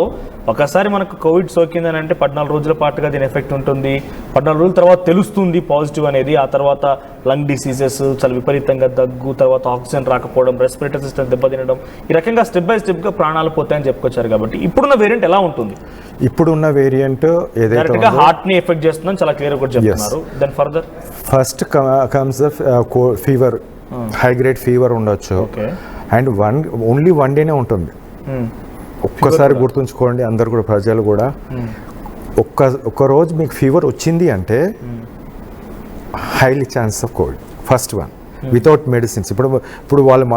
[SPEAKER 4] ఒకసారి మనకు కోవిడ్ సోకిందని అంటే 14 రోజుల పాటుగా దీని ఎఫెక్ట్ ఉంటుంది. 14 రోజుల తర్వాత తెలుస్తుంది పాజిటివ్ అనేది. ఆ తర్వాత లంగ్ డిసీజెస్, చాలా విపరీతంగా దగ్గు, తర్వాత ఆక్సిజన్ రాకపోవడం, రెస్పిరేటరీ సిస్టమ్ దెబ్బతినడం, ఈ రకంగా స్టెప్ బై స్టెప్గా ప్రాణాలు పోతాయని చెప్పుకొచ్చారు. కాబట్టి ఇప్పుడున్న వేరియంట్ ఎలా ఉంటుంది?
[SPEAKER 2] ఇప్పుడున్న వేరియంట్ ఏదైతే
[SPEAKER 4] హార్ట్ ని ఎఫెక్ట్ చేస్తుందని చాలా క్లియర్ కూడా చెప్తున్నారు. Then further
[SPEAKER 2] first comes fever, high grade fever ఉండొచ్చు. అండ్ ఓన్లీ 1 డేనే ఉంటుంది. ఒక్కసారి గుర్తుంచుకోండి అందరు కూడా, ప్రజలు కూడా, ఒక్క రోజు మీకు ఫీవర్ వచ్చింది అంటే highly chance of Covid. First one, without medicines. ఇప్పుడు వాళ్ళు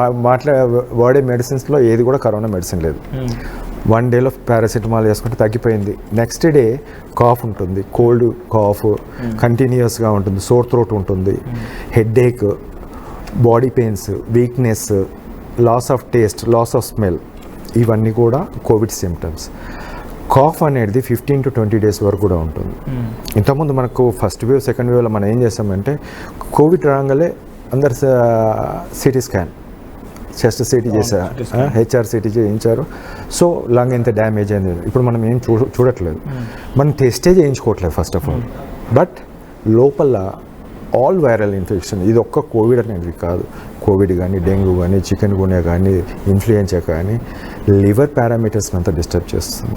[SPEAKER 2] వాడే మెడిసిన్స్లో ఏది కూడా కరోనా మెడిసిన్ లేదు. 1 డేలో పారాసిటమాల్ వేసుకుంటే తగ్గిపోయింది. నెక్స్ట్ డే కాఫ్ ఉంటుంది, కోల్డ్ కాఫ్ కంటిన్యూస్గా ఉంటుంది, సోర్ థ్రోట్ ఉంటుంది, headache, body pains, weakness, loss of taste, loss of smell, ఇవన్నీ కూడా కోవిడ్ సిమ్టమ్స్. కాఫ్ అనేది 15 to 20 డేస్ వరకు కూడా ఉంటుంది. ఇంతకుముందు మనకు ఫస్ట్ వేవ్ సెకండ్ వేవ్లో మనం ఏం చేస్తామంటే కోవిడ్ రాగానే అందరు సిటీ స్కాన్, చెస్ట్ సిటీ చేశారు, హెచ్ఆర్సిటీ చేయించారు. సో లంగ్ ఎంత డ్యామేజ్ అయింది. ఇప్పుడు మనం ఏం చూడట్లేదు, మనం టెస్టే చేయించుకోవట్లేదు ఫస్ట్ ఆఫ్ ఆల్. బట్ లోపల ఆల్ వైరల్ ఇన్ఫెక్షన్, ఇది ఒక్క కోవిడ్ అనేది కాదు, కోవిడ్ కానీ, డెంగ్యూ కానీ, చికెన్ గున్యా కానీ, ఇన్ఫ్లుయెన్జా కానీ లివర్ పారామీటర్స్ని అంతా డిస్టర్బ్ చేస్తుంది.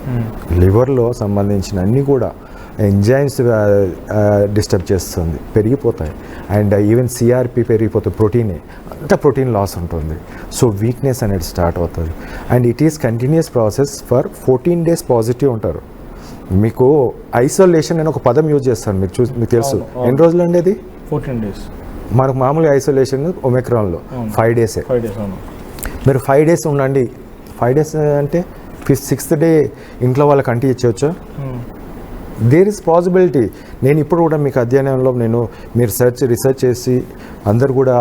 [SPEAKER 2] లివర్లో సంబంధించిన అన్నీ కూడా ఎంజైమ్స్ డిస్టర్బ్ చేస్తుంది, పెరిగిపోతాయి. అండ్ ఈవెన్ సిఆర్పి పెరిగిపోతుంది, ప్రోటీనే అంత ప్రోటీన్ లాస్ ఉంటుంది. సో వీక్నెస్ అనేది స్టార్ట్ అవుతుంది. And it is continuous process for 14 days positive ఉంటారు. మీకు ఐసోలేషన్ అని ఒక పదం యూజ్ చేస్తాను, మీకు తెలుసు. ఎన్ని రోజులు ఉండేది?
[SPEAKER 4] 14 డేస్.
[SPEAKER 2] మనకు మామూలుగా ఐసోలేషన్ ఒమిక్రాన్లో 5 డేసే. మీరు 5 డేస్ ఉండండి. 5 డేస్ అంటే 6th డే ఇంట్లో వాళ్ళకి అంటి ఇచ్చేయచ్చు. There is possibility. నేను ఇప్పుడు కూడా మీకు అధ్యయనంలో మీరు రీసెర్చ్ చేసి అందరు కూడా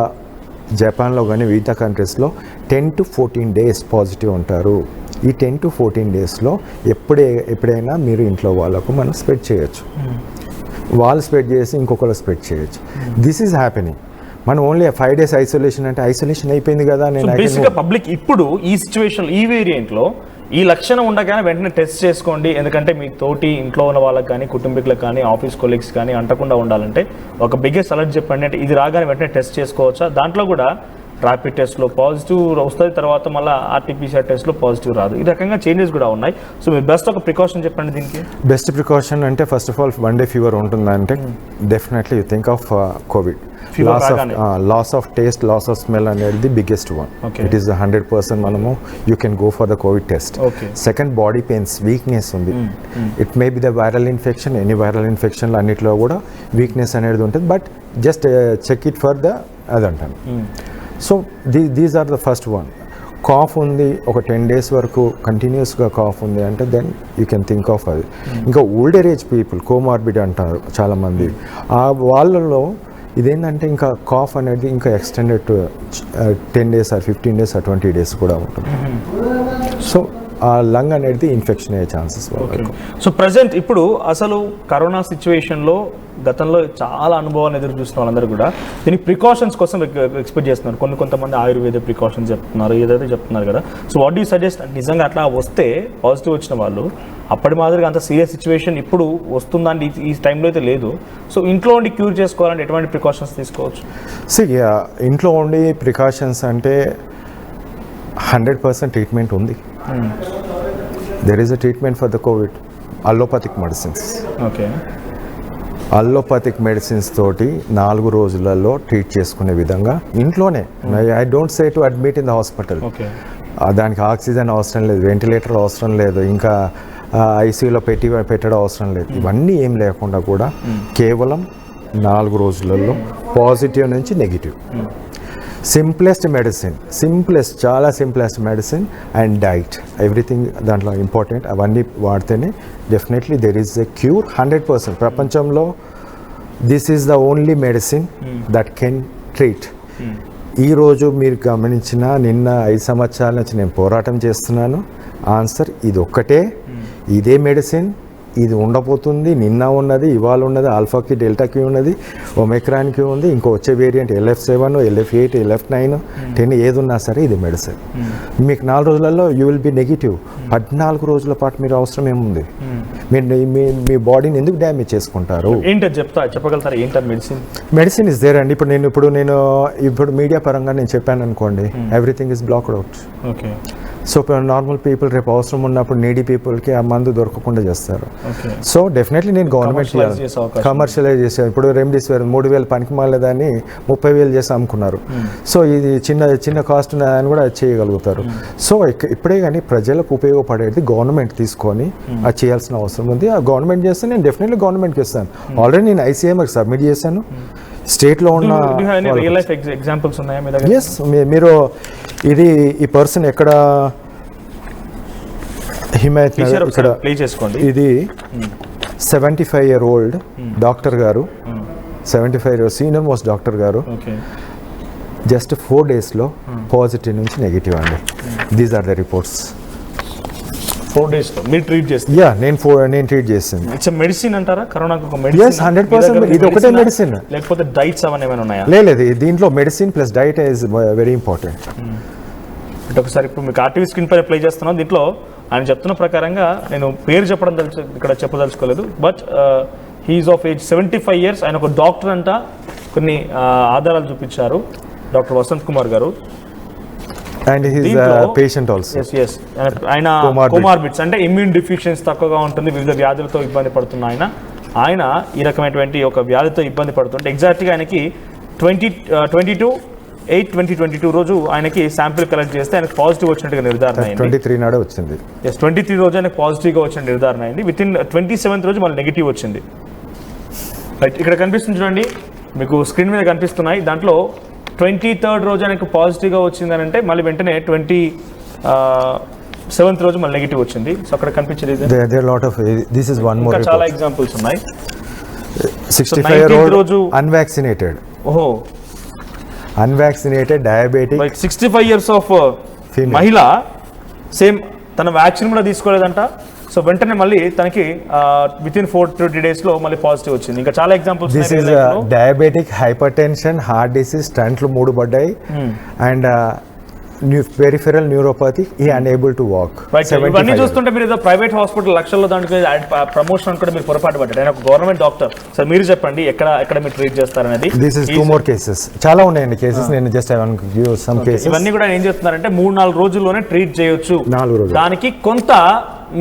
[SPEAKER 2] జపాన్లో కానీ మిగతా కంట్రీస్లో 10 to 14 డేస్ పాజిటివ్ ఉంటారు. ఈ 10 to 14 డేస్లో ఎప్పుడైనా మీరు ఇంట్లో వాళ్ళకు మనం స్ప్రెడ్ చేయొచ్చు, వాళ్ళు స్ప్రెడ్ చేసి ఇంకొకరు స్ప్రెడ్ చేయొచ్చు. This is happening. మనం ఓన్లీ 5 డేస్ ఐసోలేషన్ అంటే ఐసోలేషన్ అయిపోయింది కదా.
[SPEAKER 4] బేసిక్గా పబ్లిక్ ఇప్పుడు ఈ సిచ్యువేషన్, ఈ వేరియంట్లో ఈ లక్షణం ఉండగానే వెంటనే టెస్ట్ చేసుకోండి. ఎందుకంటే మీ తోటి ఇంట్లో ఉన్న వాళ్ళకి కానీ, కుటుంబీకులకు కానీ, ఆఫీస్ కొలీగ్స్ కానీ అంటకుండా ఉండాలంటే ఒక బిగ్గెస్ట్ అలర్ట్ చెప్పండి. అంటే ఇది రాగానే వెంటనే టెస్ట్ చేసుకోవచ్చా? దాంట్లో కూడా ర్యాపిడ్ టెస్ట్లో పాజిటివ్ వస్తుంది, తర్వాత మళ్ళీ ఆర్టీపీసీఆర్ టెస్ట్లో పాజిటివ్ రాదు. ఈ రకంగా చేంజెస్ కూడా ఉన్నాయి. సో మీరు బెస్ట్ ఒక ప్రికాషన్ చెప్పండి దీనికి.
[SPEAKER 2] బెస్ట్ ప్రికాషన్ అంటే first of all 1 day fever ఉంటుందంటే definitely you think of COVID. Loss of taste, loss of smell అనేది బిగ్గెస్ట్ వన్. ఇట్ ఈస్ 100% మనము you can go for the COVID test. Second, body pains, weakness ఉంది. It may be the viral infection, any viral ఇన్ఫెక్షన్లు అన్నింటిలో కూడా weakness అనేది ఉంటుంది. But just check it for the అదంటాను. So these are the first one. Cough ఉంది, ఒక 10 days వరకు కంటిన్యూస్గా కాఫ్ ఉంది అంటే then you can think of అది. ఇంకా ఓల్డర్ ఏజ్ పీపుల్, కోమార్బిడ్ అంటారు చాలామంది, ఆ వాళ్ళలో ఇదేంటంటే ఇంకా కాఫ్ అనేది ఇంకా extended 10 days or 15 days or 20 days కూడా ఉంటుంది. సో ఆ లంగ్ అనేది ఇన్ఫెక్షన్ అయ్యే ఛాన్సెస్.
[SPEAKER 4] సో ప్రజెంట్ ఇప్పుడు అసలు కరోనా సిచ్యువేషన్లో గతంలో చాలా అనుభవాన్ని ఎదురు చూసిన వాళ్ళందరూ కూడా దీనికి ప్రికాషన్స్ కోసం ఎక్స్పెక్ట్ చేస్తున్నారు. కొంతమంది ఆయుర్వేద ప్రికాషన్స్ చెప్తున్నారు, ఏదైతే చెప్తున్నారు కదా. So what do suggest? నిజంగా అట్లా వస్తే పాజిటివ్ వచ్చిన వాళ్ళు అప్పటి మాదిరిగా అంత సీరియస్ సిచ్యువేషన్ ఇప్పుడు వస్తుందండి ఈ టైంలో అయితే లేదు. సో ఇంట్లో ఉండి క్యూర్ చేసుకోవాలంటే ఎటువంటి ప్రికాషన్స్ తీసుకోవచ్చు?
[SPEAKER 2] ఇంట్లో ఉండి ప్రికాషన్స్ అంటే 100% ట్రీట్మెంట్ ఉంది. There is a treatment for the Covid. Allopathic medicines.
[SPEAKER 4] Okay.
[SPEAKER 2] Allopathic medicines తోటి 4 రోజులలో ట్రీట్ చేసుకునే విధంగా ఇంట్లోనే. I don't say to admit in the hospital. దానికి ఆక్సిజన్ అవసరం లేదు, వెంటిలేటర్ అవసరం లేదు, ఇంకా ఐసీయూలో పెట్టడం అవసరం లేదు. ఇవన్నీ ఏం లేకుండా కూడా కేవలం 4 రోజులలో పాజిటివ్ నుంచి నెగిటివ్. సింప్లెస్ట్ మెడిసిన్, చాలా simplest medicine and diet, everything దాంట్లో ఇంపార్టెంట్. అవన్నీ వాడితేనే definitely there is a cure 100%. ప్రపంచంలో this is the only medicine that can treat. ఈరోజు మీరు గమనించిన నిన్న 5 సంవత్సరాల నుంచి నేను పోరాటం చేస్తున్నాను. ఆన్సర్ ఇది ఒక్కటే, ఇదే మెడిసిన్, ఇది ఉండబోతుంది. నిన్న ఉన్నది, ఇవాళ ఉన్నది, ఆల్ఫాకి, డెల్టాకి ఉన్నది, ఒమిక్రాన్కి ఉంది, ఇంకో వచ్చే వేరియంట్ LF7, LF8, LF9, 10 ఏది ఉన్నా సరే ఇది మెడిసిన్. మీకు 4 రోజులలో యూ విల్ బి నెగిటివ్. 14 రోజుల పాటు మీరు అవసరం ఏముంది? మీ బాడీని ఎందుకు డ్యామేజ్ చేసుకుంటారు?
[SPEAKER 4] ఏంటో చెప్పగలుగుతారు? ఏంటో
[SPEAKER 2] మెడిసిన్ ఇస్ దేర్ అండి. ఇప్పుడు మీడియా పరంగా నేను చెప్పాను అనుకోండి, everything is blocked out.
[SPEAKER 4] Okay.
[SPEAKER 2] So normal people రేపు అవసరం ఉన్నప్పుడు నీడీ పీపుల్కి ఆ మందు దొరకకుండా చేస్తారు. సో డెఫినెట్లీ నేను గవర్నమెంట్ కమర్షియలైజ్ చేశాను. ఇప్పుడు రెమ్డెసివిర్ 3,000 పనికి మాలేదాన్ని 30,000 చేసి అమ్ముకున్నారు. సో ఇది చిన్న కాస్ట్ అని కూడా చేయగలుగుతారు. సో ఇప్పుడే కానీ ప్రజలకు ఉపయోగపడేది గవర్నమెంట్ తీసుకొని అది చేయాల్సిన అవసరం ఉంది. ఆ గవర్నమెంట్ చేస్తే నేను డెఫినెట్లీ గవర్నమెంట్కి ఇస్తాను. ఆల్రెడీ నేను ICMRకి సబ్మిట్ చేశాను. స్టేట్లో ఉన్న ఎస్, మీరు ఈ పర్సన్ ఎక్కడ హిమాయత్ నగర్ ఇక్కడ
[SPEAKER 4] ప్లే చేసుకోండి.
[SPEAKER 2] ఇది 75-year-old డాక్టర్ గారు, 75 సీనియర్ మోస్ట్ డాక్టర్ గారు,
[SPEAKER 4] ఓకే
[SPEAKER 2] జస్ట్ 4 daysలో పాజిటివ్ నుంచి నెగిటివ్ అండి. These are the reports.
[SPEAKER 4] 4 days మీరు ట్రీట్ చేస్తారు.
[SPEAKER 2] యా నేను ట్రీట్ చేసింది.
[SPEAKER 4] ఇట్స్ మెడిసిన్ అంటారా కరోనాకు? ఒక
[SPEAKER 2] Yes, 100% ఇది ఒకటే మెడిసిన్.
[SPEAKER 4] లేకపోతే డైట్స్ అవన్నీ ఏమైనా ఉన్నాయా?
[SPEAKER 2] లేదు, దీంట్లో medicine plus diet is very important.
[SPEAKER 4] అంటే ఒకసారి ఇప్పుడు మీకు ఆర్టీవీ స్క్రీన్ పైన ప్లే చేస్తున్నాం. దీంట్లో ఆయన చెప్తున్న ప్రకారంగా నేను పేరు ఇక్కడ చెప్పదలుచుకోలేదు, but he is of age 75 years. ఆయన ఒక డాక్టర్ అంట. కొన్ని ఆధారాలు చూపించారు డాక్టర్ వసంత్ కుమార్ గారు.
[SPEAKER 2] And he's patient also.
[SPEAKER 4] ఆయన కోమార్బిడ్స్ అంటే ఇమ్యూన్ డిఫిషియన్సీ తక్కువగా ఉంటుంది, వివిధ వ్యాధులతో ఇబ్బంది పడుతున్న ఆయన ఈ రకమైనటువంటి ఒక వ్యాధితో ఇబ్బంది పడుతుంటే ఎగ్జాక్ట్గా ఆయనకి 22/8/2022 రోజు ఆయనకి శాంపిల్ కలెక్ట్ చేస్తే ఆయనకు పాజిటివ్ వచ్చినట్టుగా నిర్ధారణ అయింది.
[SPEAKER 2] 23 నాడే వచ్చింది.
[SPEAKER 4] 23 రోజు ఆయనకు పాజిటివ్గా వచ్చిన నిర్ధారణ అయింది. వితిన్ 27th రోజు మళ్ళీ నెగిటివ్ వచ్చింది. రైట్, ఇక్కడ కనిపిస్తుంది చూడండి, మీకు స్క్రీన్ మీద కనిపిస్తున్నాయి. దాంట్లో 23rd రోజు ఆయనకు పాజిటివ్గా వచ్చిందని అంటే మళ్ళీ వెంటనే 27th రోజు మళ్ళీ నెగిటివ్ వచ్చింది. సో అక్కడ కనిపించేది చాలా ఎగ్జాంపుల్స్ ఉన్నాయి.
[SPEAKER 2] 65-year-old
[SPEAKER 4] రోజు
[SPEAKER 2] అన్వాక్సినేటెడ్,
[SPEAKER 4] ఓహో
[SPEAKER 2] అన్వాక్సినేటెడ్ డయాబెటిక్,
[SPEAKER 4] 65 years ఆఫ్ మహిళ, సేమ్ తన వ్యాక్సిన్ కూడా తీసుకోలేదంట. సో వెంటనే మళ్ళీ తనకి వితిన్ 4-30 days లో మళ్ళీ పాజిటివ్ వచ్చింది. ఇంకా చాలా examples.
[SPEAKER 2] This is diabetic, hypertension, heart disease, స్టంట్లు 3 పడ్డాయి, అండ్ పెరిఫెరల్ న్యూరోపతి, ఈ అన్ఏబుల్ టు వాక్.
[SPEAKER 4] ఇవన్నీ చూస్తుంటే మీరు ఏదో ప్రైవేట్ హాస్పిటల్ లక్షల్లో దాంట్లో ప్రమోషన్ కూడా మీరు పొరపాటు పడ్డారు. ఆయన ఒక గవర్నమెంట్ డాక్టర్. సార్ మీరు చెప్పండి ఎక్కడ మీరు ట్రీట్ చేస్తారనేది.
[SPEAKER 2] This is 2 more cases. చాలా ఉన్నాయండి కేసెస్. నేను జస్ట్ సమ్ కేసెస్.
[SPEAKER 4] ఇవన్నీ కూడా ఏం చెప్తున్నారంటే 3-4 రోజుల్లోనే ట్రీట్ చేయొచ్చు.
[SPEAKER 2] 4 రోజులు.
[SPEAKER 4] దానికి కొంత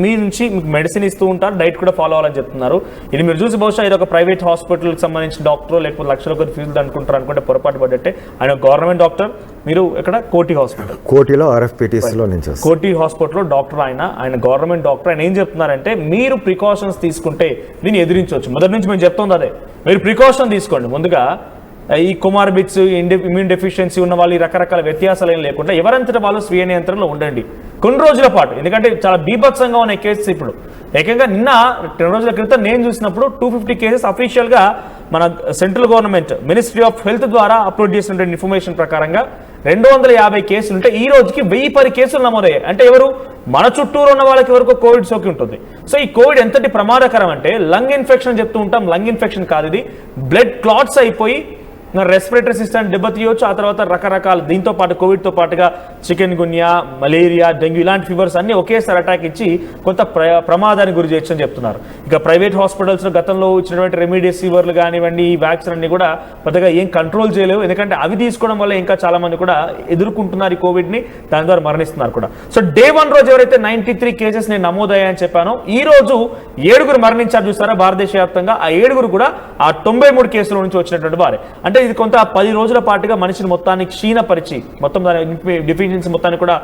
[SPEAKER 4] మీ నుంచి మీకు మెడిసిన్ ఇస్తూ ఉంటారు, డైట్ కూడా ఫాలో అవ్వాలని చెప్తున్నారు. ఇది మీరు చూసి బహుశా ఇది ఒక ప్రైవేట్ హాస్పిటల్కి సంబంధించిన డాక్టర్ లేకపోతే లక్షల కొద్ది ఫీజులు అనుకుంటే పొరపాటు పడ్డట్టే. ఆయన గవర్నమెంట్ డాక్టర్. మీరు ఇక్కడ కోటి హాస్పిటల్,
[SPEAKER 2] కోటిలో RFPTSలో నుంచి
[SPEAKER 4] కోటి హాస్పిటల్లో డాక్టర్. ఆయన గవర్నమెంట్ డాక్టర్. ఆయన ఏం చెప్తున్నారంటే మీరు ప్రికాషన్స్ తీసుకుంటే దీన్ని ఎదిరించవచ్చు. మొదటి నుంచి మేము చెప్తుంది అదే, మీరు ప్రికాషన్ తీసుకోండి. ముందుగా ఈ కొమార్బిడ్స్, ఇమ్యూన్ డెఫిషియన్సీ ఉన్న వాళ్ళు ఈ రకరకాల వ్యత్యాసాలు ఏం లేకుండా ఎవరంతటా వాళ్ళు స్వీయ నియంత్రణలో ఉండండి కొన్ని రోజుల పాటు. ఎందుకంటే చాలా బీభత్సంగా ఉన్న కేసెస్ ఇప్పుడు ఏకంగా నిన్న 2 రోజుల క్రితం నేను చూసినప్పుడు 250 కేసెస్ అఫీషియల్గా మన central government ministry of health ద్వారా అప్లోడ్ చేసినటువంటి ఇన్ఫర్మేషన్ ప్రకారంగా 250 కేసులు ఉంటే ఈ రోజుకి 1010 కేసులు నమోదయ్యాయి. అంటే ఎవరు మన చుట్టూరు ఉన్న వాళ్ళకి ఎవరికో కోవిడ్ సోకి ఉంటుంది. సో ఈ కోవిడ్ ఎంతటి ప్రమాదకరం అంటే లంగ్ ఇన్ఫెక్షన్ చెప్తూ ఉంటాం. లంగ్ ఇన్ఫెక్షన్ కాదు ఇది, బ్లడ్ క్లాట్స్ అయిపోయి రెస్పిరేటరీ సిస్టమ్ దెబ్బతీయవచ్చు. ఆ తర్వాత రకరకాల దీంతో పాటు కోవిడ్తో పాటుగా చికెన్ గున్యా, మలేరియా, డెంగ్యూ ఇలాంటి ఫీవర్స్ అన్ని ఒకేసారి అటాక్ ఇచ్చి కొంత ప్రమాదానికి గురి చేయొచ్చు అని చెప్తున్నారు. ఇక ప్రైవేట్ హాస్పిటల్స్లో గతంలో ఇచ్చినటువంటి రెమిడెసివిర్లు కానివ్వండి, ఈ వ్యాక్సిన్ అన్ని కూడా పెద్దగా ఏం కంట్రోల్ చేయలేవు. ఎందుకంటే అవి తీసుకోవడం వల్ల ఇంకా చాలా మంది కూడా ఎదుర్కొంటున్నారు ఈ కోవిడ్ని, దాని ద్వారా మరణిస్తున్నారు కూడా. సో డే 1 రోజు ఎవరైతే 93 కేసెస్ నేను నమోదయ్యాయని చెప్పానో ఈ రోజు 7 మరణించారు చూస్తారా భారతదేశ వ్యాప్తంగా. ఆ 7 కూడా ఆ 93 కేసుల నుంచి వచ్చినటువంటి వారే. అంటే ఇది కొంత 10 రోజుల పాటుగా మనిషిని మొత్తాన్ని క్షీణపరిచి మొత్తం దాని డిఫిషియన్సీ మొత్తాన్ని కూడా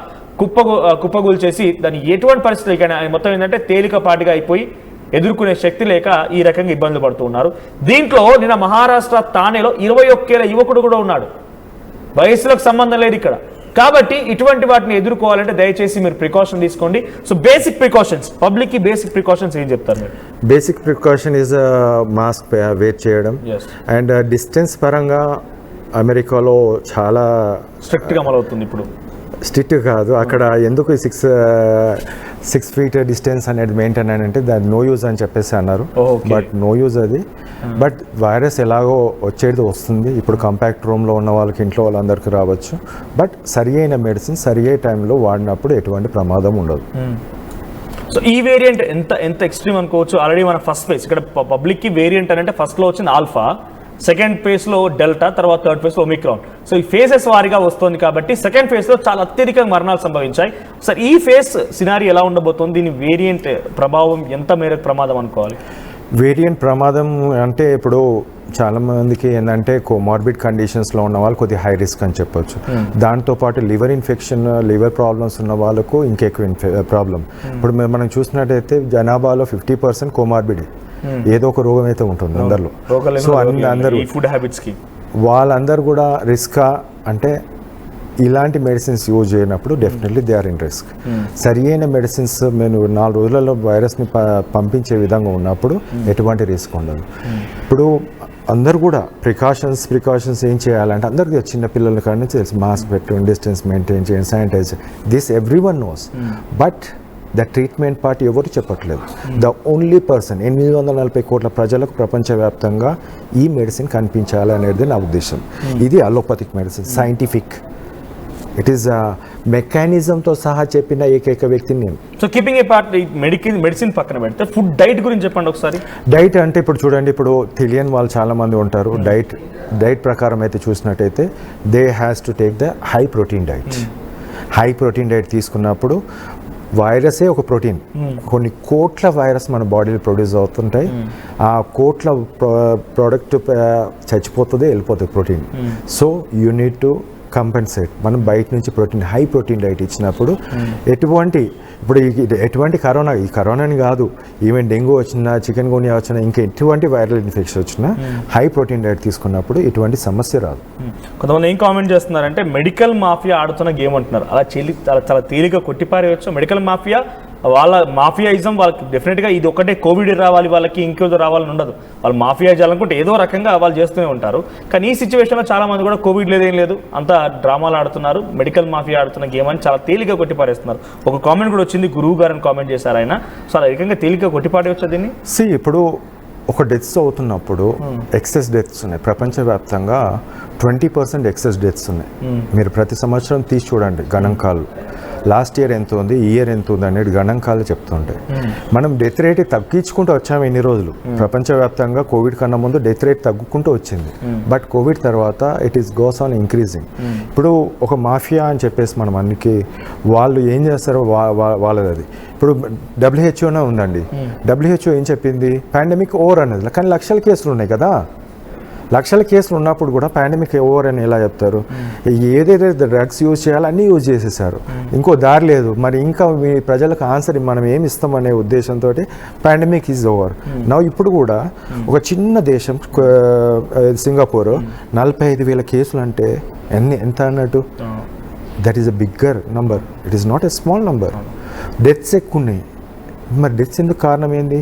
[SPEAKER 4] కుప్పగూలు చేసి దాన్ని ఎటువంటి పరిస్థితులు మొత్తం ఏంటంటే తేలికపాటిగా అయిపోయి ఎదుర్కొనే శక్తి లేక ఈ రకంగా ఇబ్బందులు పడుతూ ఉన్నారు. దీంట్లో నిన్న మహారాష్ట్ర తానేలో 21 ఏళ్ల యువకుడు కూడా ఉన్నాడు. వయసులకు సంబంధం లేదు ఇక్కడ. కాబట్టి ఇటువంటి వాటిని ఎదుర్కోవాలంటే దయచేసి మీరు ప్రికాషన్ తీసుకోండి. సో బేసిక్ ప్రికాషన్స్, పబ్లిక్కి బేసిక్ ప్రికాషన్స్ ఏం చెప్తారు మీరు?
[SPEAKER 2] Basic precaution is mask wear చేయడం, అండ్ డిస్టెన్స్ పరంగా అమెరికాలో చాలా
[SPEAKER 4] స్ట్రిక్ట్గా అమలవుతుంది. ఇప్పుడు
[SPEAKER 2] స్ట్రిక్ట్ కాదు, అక్కడ ఎందుకు 6 feet డిస్టెన్స్ అనేది మెయింటైన్ అంటే దాని నో యూజ్ అని చెప్పేసి అన్నారు. బట్ నో యూజ్ అది. బట్ వైరస్ ఎలాగో వచ్చేది వస్తుంది. ఇప్పుడు కంపాక్ట్ రూమ్లో ఉన్న వాళ్ళకి ఇంట్లో వాళ్ళందరికీ రావచ్చు. బట్ సరి అయిన మెడిసిన్ సరి అయిన టైంలో వాడినప్పుడు ఎటువంటి ప్రమాదం ఉండదు.
[SPEAKER 4] సో ఈ వేరియంట్ ఎంత ఎక్స్ట్రీమ్ అనుకోవచ్చు. ఆల్రెడీ మన ఫస్ట్ ఫేజ్ ఇక్కడ పబ్లిక్కి వేరియంట్ అని అంటే ఫస్ట్లో వచ్చింది ఆల్ఫా, సెకండ్ ఫేజ్లో డెల్టా, తర్వాత థర్డ్ ఫేజ్లో ఒమిక్రాన్. సో ఈ ఫేజెస్ వారీగా వస్తుంది కాబట్టి సెకండ్ ఫేజ్లో చాలా అత్యధిక మరణాలు సంభవించాయి. సార్ ఈ ఫేజ్ సినారీ ఎలా ఉండబోతుంది? దీని వేరియంట్ ప్రభావం ఎంత మేరకు ప్రమాదం అనుకోవాలి?
[SPEAKER 2] వేరియంట్ ప్రమాదం అంటే ఇప్పుడు చాలామందికి ఏంటంటే కోమార్బిడ్ కండిషన్స్లో ఉన్న వాళ్ళు కొద్దిగా హై రిస్క్ అని చెప్పొచ్చు. దాంతోపాటు లివర్ ఇన్ఫెక్షన్, లివర్ ప్రాబ్లమ్స్ ఉన్న వాళ్ళకు ఇంకెక్కువ ప్రాబ్లం. ఇప్పుడు మనం చూసినట్టయితే జనాభాలో 50% కోమార్బిడ్, ఏదో ఒక రోగం అయితే ఉంటుంది అందరిలో. సో అందరూ
[SPEAKER 4] ఫుడ్ హ్యాబిట్స్కి
[SPEAKER 2] వాళ్ళందరూ కూడా రిస్కా అంటే ఇలాంటి మెడిసిన్స్ యూజ్ చేయనప్పుడు definitely they are in risk. సరి అయిన మెడిసిన్స్ మేము 4 రోజులలో వైరస్ని పంపించే విధంగా ఉన్నప్పుడు ఎటువంటి రిస్క్ ఉండదు. ఇప్పుడు అందరూ కూడా ప్రికాషన్స్ ఏం చేయాలంటే అందరికీ చిన్న పిల్లల కాడ నుంచి తెలుసు, మాస్క్ పెట్టుకోండి, డిస్టెన్స్ మెయింటైన్ చేయండి, sanitiser, this everyone knows. But the treatment part ఎవరు చెప్పట్లేదు. ద ఓన్లీ పర్సన్ 840 కోట్ల ప్రజలకు ప్రపంచవ్యాప్తంగా ఈ మెడిసిన్ కనిపించాలి అనేది నా ఉద్దేశం. ఇది allopathic medicine, scientific, it is మెకానిజంతో సహా చెప్పిన ఏకైక వ్యక్తిని నేను.
[SPEAKER 4] So keeping apart medicine పక్కన పెడితే ఫుడ్ డైట్ గురించి చెప్పండి ఒకసారి.
[SPEAKER 2] డైట్ అంటే ఇప్పుడు చూడండి, ఇప్పుడు తెలియని వాళ్ళు చాలామంది ఉంటారు. డైట్ ప్రకారం అయితే చూసినట్టయితే they has to take the high protein diet. High protein diet తీసుకున్నప్పుడు వైరసే ఒక ప్రోటీన్, కొన్ని కోట్ల వైరస్ మన బాడీలో ప్రొడ్యూస్ అవుతుంటాయి. ఆ కోట్ల ప్రోడక్ట్ చచ్చిపోతుంది, వెళ్ళిపోతుంది protein. So you need to compensate. మనం బయట నుంచి హై ప్రోటీన్ డైట్ ఇచ్చినప్పుడు ఎటువంటి కరోనాని కాదు, ఈవెన్ డెంగ్యూ వచ్చినా, చికెన్ గున్యా వచ్చినా, ఇంకా ఎటువంటి వైరల్ ఇన్ఫెక్షన్ వచ్చినా హై ప్రోటీన్ డైట్ తీసుకున్నప్పుడు ఎటువంటి సమస్య రాదు.
[SPEAKER 4] కొంతమంది ఏం కామెంట్ చేస్తున్నారంటే మెడికల్ మాఫియా ఆడుతున్న గేమ్ అంటున్నారు. అలా చాలా తేలిక కొట్టిపారేయచ్చు. మెడికల్ మాఫియా వాళ్ళ మాఫియాయిజం వాళ్ళకి డెఫినెట్గా ఇది ఒకటే కోవిడ్ రావాలి వాళ్ళకి ఇంకేదో రావాలని ఉండదు. వాళ్ళు మాఫియా చేయాలనుకుంటే ఏదో రకంగా వాళ్ళు చేస్తూనే ఉంటారు. కానీ ఈ సిచ్యువేషన్లో చాలా మంది కూడా కోవిడ్ లేదేం లేదు, అంతా డ్రామాలు ఆడుతున్నారు, మెడికల్ మాఫియా ఆడుతున్న గేమ్ అని చాలా తేలిక కొట్టిపారేస్తున్నారు. ఒక కామెంట్ కూడా వచ్చింది, గురువు గారు అని కామెంట్ చేశారు ఆయన. సో అలా రకంగా తేలిక కొట్టిపారేయచ్చు దీన్ని.
[SPEAKER 2] ఇప్పుడు ఒక డెత్స్ అవుతున్నప్పుడు ఎక్సెస్ డెత్స్ ఉన్నాయి ప్రపంచవ్యాప్తంగా. 20% ఎక్సెస్ డెత్స్ ఉన్నాయి. మీరు ప్రతి సంవత్సరం తీసి చూడండి గణాంకాలు. లాస్ట్ ఇయర్ ఎంత ఉంది, ఈ ఇయర్ ఎంత ఉంది అనేది గణాంకాలు చెప్తుంటాయి. మనం డెత్ రేట్ తగ్గించుకుంటూ వచ్చాము ఎన్ని రోజులు. ప్రపంచవ్యాప్తంగా కోవిడ్ కన్నా ముందు డెత్ రేట్ తగ్గుకుంటూ వచ్చింది. బట్ కోవిడ్ తర్వాత it is goes on increasing. ఇప్పుడు ఒక మాఫియా అని చెప్పేసి మనం అన్నికి వాళ్ళు ఏం చేస్తారో వాళ్ళది అది. ఇప్పుడు WHO ఉందండి. WHO ఏం చెప్పింది, పాండమిక్ ఓవర్ అనేది. కానీ లక్షల కేసులు ఉన్నాయి కదా, లక్షల కేసులు ఉన్నప్పుడు కూడా పాండమిక్ ఓవర్ అని ఎలా చెప్తారు? ఏదైతే డ్రగ్స్ యూజ్ చేయాలో అన్నీ యూజ్ చేసేసారు, ఇంకో దారి లేదు. మరి ఇంకా మీ ప్రజలకు ఆన్సర్ మనం ఏమి ఇస్తామనే ఉద్దేశంతో పాండమిక్ ఈజ్ ఓవర్ నౌ. ఇప్పుడు కూడా ఒక చిన్న దేశం సింగపూర్ 45,000 కేసులు అంటే ఎంత అన్నట్టు? That is a bigger number, it is not a small number. Deaths ఎక్కువ ఉన్నాయి. మరి డెత్స్ ఎందుకు కారణం ఏంది?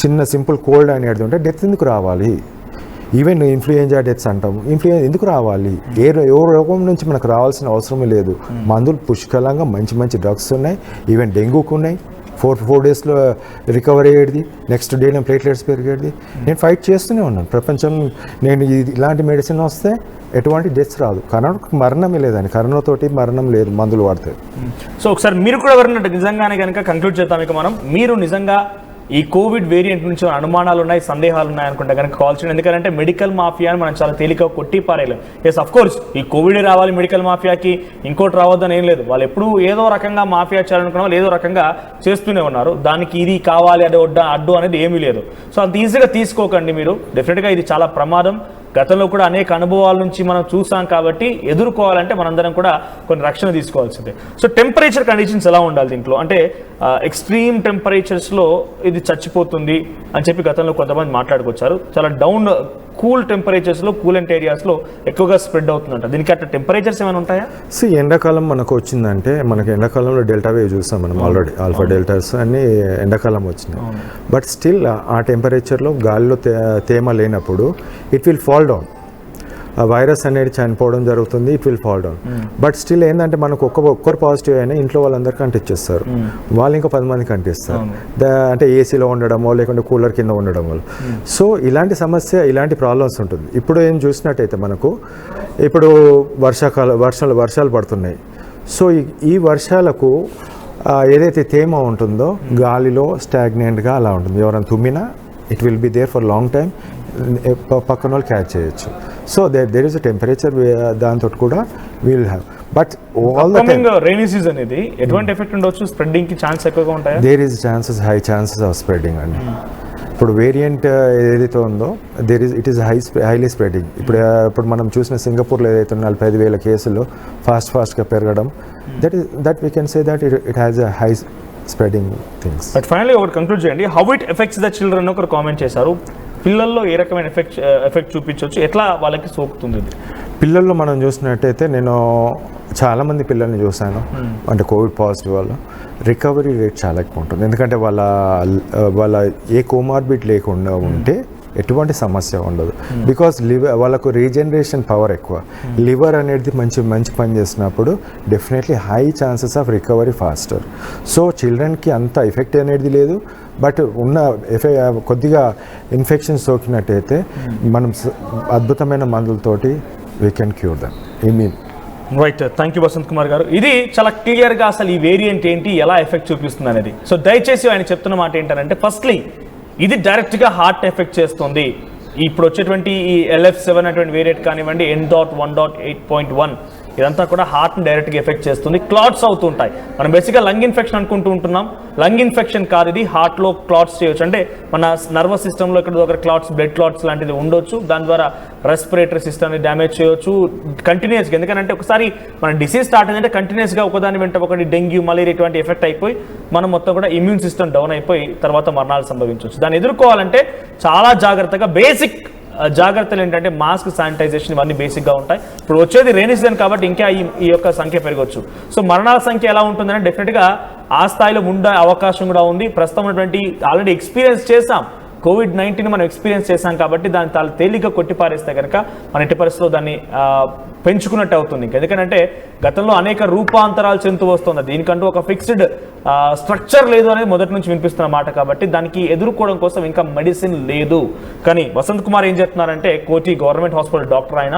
[SPEAKER 2] చిన్న సింపుల్ కోల్డ్ అని అడుగుతుంటే డెత్ ఎందుకు రావాలి? ఈవెన్ ఇన్ఫ్లుయెంజా డెత్స్ అంటాం, ఇన్ఫ్లుయెంజా ఎందుకు రావాలి? ఏ రోగం నుంచి మనకు రావాల్సిన అవసరమే లేదు. మందులు పుష్కలంగా మంచి డ్రగ్స్ ఉన్నాయి. ఈవెన్ డెంగ్యూకు ఉన్నాయి. 4 డేస్లో రికవరీ అయ్యేది, నెక్స్ట్ డే నేను ప్లేట్లెట్స్ పెరిగేది. నేను ఫైట్ చేస్తూనే ఉన్నాను ప్రపంచం. నేను ఇలాంటి మెడిసిన్ వస్తే ఎటువంటి డెత్స్ రాదు. కరోనాకు మరణమే లేదండి, కరోనాతోటి మరణం లేదు మందులు వాడితే.
[SPEAKER 4] సో ఒకసారి మీరు కూడా ఎవరన్నా నిజంగానే కనుక కంక్లూడ్ చేద్దాం ఇక మనం. మీరు నిజంగా ఈ కోవిడ్ వేరియంట్ నుంచి అనుమానాలు ఉన్నాయి, సందేహాలు ఉన్నాయి అనుకుంటే కనుక కాల్ చేయండి. ఎందుకంటే మెడికల్ మాఫియాని మనం చాలా తేలిక కొట్టి పారేయలేం. ఎస్ అఫ్ కోర్స్ ఈ కోవిడ్ రావాలి మెడికల్ మాఫియాకి, ఇంకోటి రావద్దని ఏం లేదు. వాళ్ళు ఎప్పుడు ఏదో రకంగా మాఫియా చేయాలనుకున్న వాళ్ళు ఏదో రకంగా చేస్తూనే ఉన్నారు. దానికి ఇది కావాలి అది అడ్డు అనేది ఏమీ లేదు. సో అంత ఈజీగా తీసుకోకండి మీరు. డెఫినెట్గా ఇది చాలా ప్రమాదం. గతంలో కూడా అనేక అనుభవాల నుంచి మనం చూసాం కాబట్టి ఎదుర్కోవాలంటే మనందరం కూడా కొన్ని రక్షణ తీసుకోవాల్సిందే. సో టెంపరేచర్ కండిషన్స్ ఎలా ఉండాలి దీంట్లో? అంటే ఎక్స్ట్రీమ్ టెంపరేచర్స్లో ఇది చచ్చిపోతుంది అని చెప్పి గతంలో కొంతమంది మాట్లాడుకొచ్చారు. చాలా డౌన్ కూల్ టెంపరేచర్స్లో, కూలెంట్ ఏరియాస్లో ఎక్కువగా స్ప్రెడ్ అవుతుందంట. దీనికి అట్లా టెంపరేచర్స్ ఏమైనా ఉంటాయా?
[SPEAKER 2] ఎండాకాలం మనకు వచ్చిందంటే, మనకి ఎండాకాలంలో డెల్టా వేవ్ చూసాం మనం ఆల్రెడీ. ఆల్ఫా డెల్టాస్ అన్నీ ఎండాకాలం వచ్చినాయి. బట్ స్టిల్ ఆ టెంపరేచర్లో గాలిలో తేమ లేనప్పుడు ఇట్ విల్ ఫాల్ డౌన్. ఆ వైరస్ అనేది చనిపోవడం జరుగుతుంది, it will fall down. But still ఏంటంటే మనకు ఒక్కరు పాజిటివ్ అయినా ఇంట్లో వాళ్ళందరికీ అంటించేస్తారు, వాళ్ళు ఇంకా 10 మందికి అంటిస్తారు. అంటే ఏసీలో ఉండడమో లేకుంటే కూలర్ కింద ఉండడం వల్ల. సో ఇలాంటి సమస్య, ఇలాంటి ప్రాబ్లమ్స్ ఉంటుంది. ఇప్పుడు ఏం చూసినట్టయితే మనకు ఇప్పుడు వర్షాలు పడుతున్నాయి. సో ఈ వర్షాలకు ఏదైతే తేమ ఉంటుందో గాలిలో స్టాగ్నెంట్గా అలా ఉంటుంది. ఎవరైనా తుమ్మినా it will be there for long time, పక్కన వాళ్ళు క్యాచ్ చేయొచ్చు. So there is a temperature, దాంతో కూడా will have. But all the time
[SPEAKER 4] rainy season ఇది ఎటువంటి ఎఫెక్ట్ ఉండొచ్చు? స్ప్రెడ్డింగ్ కి ఛాన్స్ ఎక్కువగా ఉంటాయా?
[SPEAKER 2] There is high chances of spreading అండి. ఇప్పుడు వేరియంట్ ఏదైతే ఉందో ఇట్ ఈస్ హైలీ స్ప్రెడింగ్. ఇప్పుడు మనం చూసిన సింగపూర్లో ఏదైతే 45,000 కేసులు ఫాస్ట్గా పెరగడం, that we can say that it has a high spreading things.
[SPEAKER 4] But finally ఒకటి కంక్లూడ్ చేయండి, how it effects the children ఒకరు కామెంట్ చేశారు. పిల్లల్లో ఏ రకమైన ఎఫెక్ట్ చూపించవచ్చు, ఎట్లా వాళ్ళకి సోకుతుంది?
[SPEAKER 2] పిల్లల్లో మనం చూసినట్టయితే నేను చాలామంది పిల్లల్ని చూశాను అంటే కోవిడ్ పాజిటివ్ వాళ్ళు రికవరీ రేట్ చాలా ఎక్కువ ఉంటుంది. ఎందుకంటే వాళ్ళ ఏ కోమార్బిడ్ లేకుండా ఉంటే ఎటువంటి సమస్య ఉండదు. బికాస్ వాళ్ళకు రీజనరేషన్ పవర్ ఎక్కువ. లివర్ అనేది మంచి పని చేసినప్పుడు definitely high chances of recovery faster. So చిల్డ్రన్కి అంత ఎఫెక్ట్ అనేది లేదు. బట్ ఉన్న కొద్దిగా ఇన్ఫెక్షన్ సోకినట్టయితే మనం అద్భుతమైన మందులతోటి we can cure them.
[SPEAKER 4] Right, thank you Vasanth Kumar గారు. ఇది చాలా క్లియర్గా అసలు ఈ వేరియంట్ ఏంటి, ఎలా ఎఫెక్ట్ చూపిస్తుంది అనేది. సో దయచేసి ఆయన చెప్తున్న మాట ఏంటంటే, ఫస్ట్లీ ఇది డైరెక్ట్గా హార్ట్ ఎఫెక్ట్ చేస్తుంది. ఇప్పుడు వచ్చేటువంటి ఈ LF7 అటువంటి వేరియంట్ కానివ్వండి, N.1.8.1 ఇదంతా కూడా హార్ట్ని డైరెక్ట్గా ఎఫెక్ట్ చేస్తుంది. క్లాట్స్ అవుతుంటాయి. మనం బేసిక్గా లంగ్ ఇన్ఫెక్షన్ అనుకుంటూ ఉంటున్నాం. లంగ్ ఇన్ఫెక్షన్ కాదు ఇది, హార్ట్లో క్లాట్స్ చేయొచ్చు. అంటే మన నర్వస్ సిస్టంలో ఇక్కడ ఒక క్లాట్స్, బ్లడ్ క్లాట్స్ లాంటిది ఉండొచ్చు. దాని ద్వారా రెస్పిరేటరీ సిస్టమ్ని డ్యామేజ్ చేయొచ్చు కంటిన్యూస్గా. ఎందుకంటే ఒకసారి మన డిసీజ్ స్టార్ట్ అయిందంటే కంటిన్యూస్గా ఒకదాని వెంట ఒకటి డెంగ్యూ, మలేరియా ఇటువంటి ఎఫెక్ట్ అయిపోయి మనం మొత్తం కూడా ఇమ్యూన్ సిస్టమ్ డౌన్ అయిపోయి తర్వాత మరణాలు సంభవించవచ్చు. దాన్ని ఎదుర్కోవాలంటే చాలా జాగ్రత్తగా బేసిక్ జాగ్రత్తలు ఏంటంటే మాస్క్, శానిటైజేషన్ ఇవన్నీ బేసిక్గా ఉంటాయి. ఇప్పుడు వచ్చేది రైనీ సీజన్ కాబట్టి ఇంకా ఈ యొక్క సంఖ్య పెరగవచ్చు. సో మరణాల సంఖ్య ఎలా ఉంటుందంటే డెఫినెట్గా ఆ స్థాయిలో ఉండే అవకాశం కూడా ఉంది. ప్రస్తుతం ఉన్నటువంటి ఆల్రెడీ ఎక్స్పీరియన్స్ చేసాం, COVID-19 మనం ఎక్స్పీరియన్స్ చేసాం కాబట్టి దాన్ని చాలా తేలిగ్గా కొట్టిపారేస్తే కనుక మన ఎట్టి పరిస్థితిలో దాన్ని పెంచుకున్నట్టు అవుతుంది. ఎందుకంటే గతంలో అనేక రూపాంతరాలు చెందుతూ వస్తుంది. దీనికంటూ ఒక ఫిక్స్డ్ స్ట్రక్చర్ లేదు అనేది మొదటి నుంచి వినిపిస్తున్న మాట. కాబట్టి దానికి ఎదుర్కోవడం కోసం ఇంకా మెడిసిన్ లేదు. కానీ వసంత్ కుమార్ ఏం చెప్తున్నారంటే, కోటి గవర్నమెంట్ హాస్పిటల్ డాక్టర్ ఆయన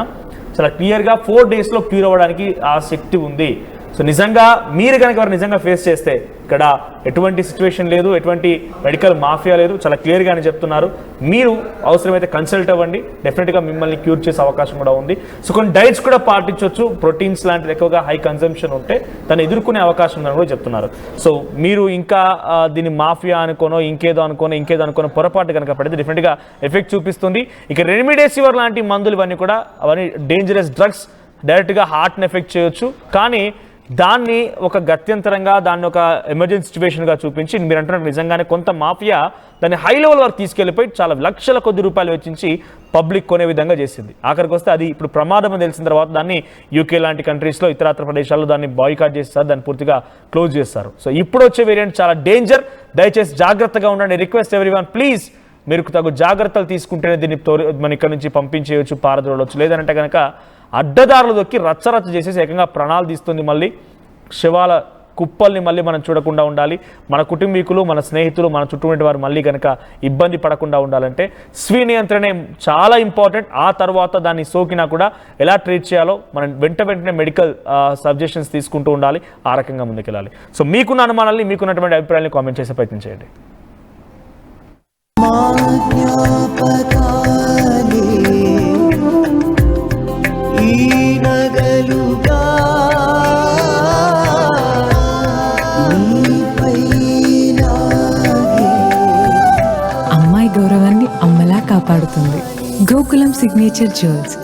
[SPEAKER 4] చాలా క్లియర్గా 4 daysలో క్యూర్ అవ్వడానికి ఆ శక్తి ఉంది. సో నిజంగా మీరు కనుక ఎవరు నిజంగా ఫేస్ చేస్తే ఇక్కడ ఎటువంటి సిచ్యువేషన్ లేదు, ఎటువంటి మెడికల్ మాఫియా లేదు, చాలా క్లియర్గానే చెప్తున్నారు. మీరు అవసరమైతే కన్సల్ట్ అవ్వండి, డెఫినెట్గా మిమ్మల్ని క్యూర్ చేసే అవకాశం కూడా ఉంది. సో కొన్ని డైట్స్ కూడా పాటించవచ్చు. ప్రోటీన్స్ లాంటిది ఎక్కువగా హై కన్సంప్షన్ ఉంటే దాన్ని ఎదుర్కొనే అవకాశం ఉందని కూడా చెప్తున్నారు. సో మీరు ఇంకా దీన్ని మాఫియా అనుకోనో ఇంకేదో అనుకోనో పొరపాటు కనుక పడితే డెఫినెట్గా ఎఫెక్ట్ చూపిస్తుంది. ఇక రెమిడెసివిర్ లాంటి మందులు ఇవన్నీ కూడా అవన్నీ డేంజరస్ డ్రగ్స్, డైరెక్ట్గా హార్ట్ని ఎఫెక్ట్ చేయొచ్చు. కానీ దాన్ని ఒక గత్యంతరంగా, దాన్ని ఒక ఎమర్జెన్సీ సిచ్యువేషన్గా చూపించి మీరు అంటున్నట్టు నిజంగానే కొంత మాఫియా దాన్ని హై లెవెల్ వరకు తీసుకెళ్ళిపోయి చాలా లక్షల కొద్ది రూపాయలు వెచ్చించి పబ్లిక్ కొనే విధంగా చేసింది. ఆఖరికి వస్తే అది ఇప్పుడు ప్రమాదం అని తెలిసిన తర్వాత దాన్ని UK లాంటి కంట్రీస్లో, ఇతరత్ర ప్రదేశాల్లో దాన్ని బాయ్కాట్ చేస్తారు, దాన్ని పూర్తిగా క్లోజ్ చేస్తారు. సో ఇప్పుడు వచ్చే వేరియంట్ చాలా డేంజర్. దయచేసి జాగ్రత్తగా ఉండండి. రిక్వెస్ట్ ఎవ్రీవన్, ప్లీజ్ మీరు తగు జాగ్రత్తలు తీసుకుంటేనే దీన్ని మన ఇక్కడ నుంచి పంపించేయచ్చు, పారదోడవచ్చు. లేదంటే కనుక అడ్డదారులు దొక్కి రచ్చరచ్చ చేసేసి ఏకంగా ప్రాణాలు తీస్తుంది. మళ్ళీ శవాల కుప్పల్ని మళ్ళీ మనం చూడకుండా ఉండాలి. మన కుటుంబీకులు, మన స్నేహితులు, మన చుట్టూ వారు మళ్ళీ కనుక ఇబ్బంది పడకుండా ఉండాలంటే స్వీయ నియంత్రణే చాలా ఇంపార్టెంట్. ఆ తర్వాత దాన్ని సోకినా కూడా ఎలా ట్రీట్ చేయాలో మనం వెంటనే మెడికల్ సజెషన్స్ తీసుకుంటూ ఉండాలి. ఆ రకంగా ముందుకెళ్ళాలి. సో మీకున్న అనుమానాలని, మీకున్నటువంటి అభిప్రాయాన్ని కామెంట్ చేసే ప్రయత్నం చేయండి.
[SPEAKER 5] అమ్మాయి గౌరవాన్ని అమ్మలా కాపాడుతుంది. Gokulam signature jewels.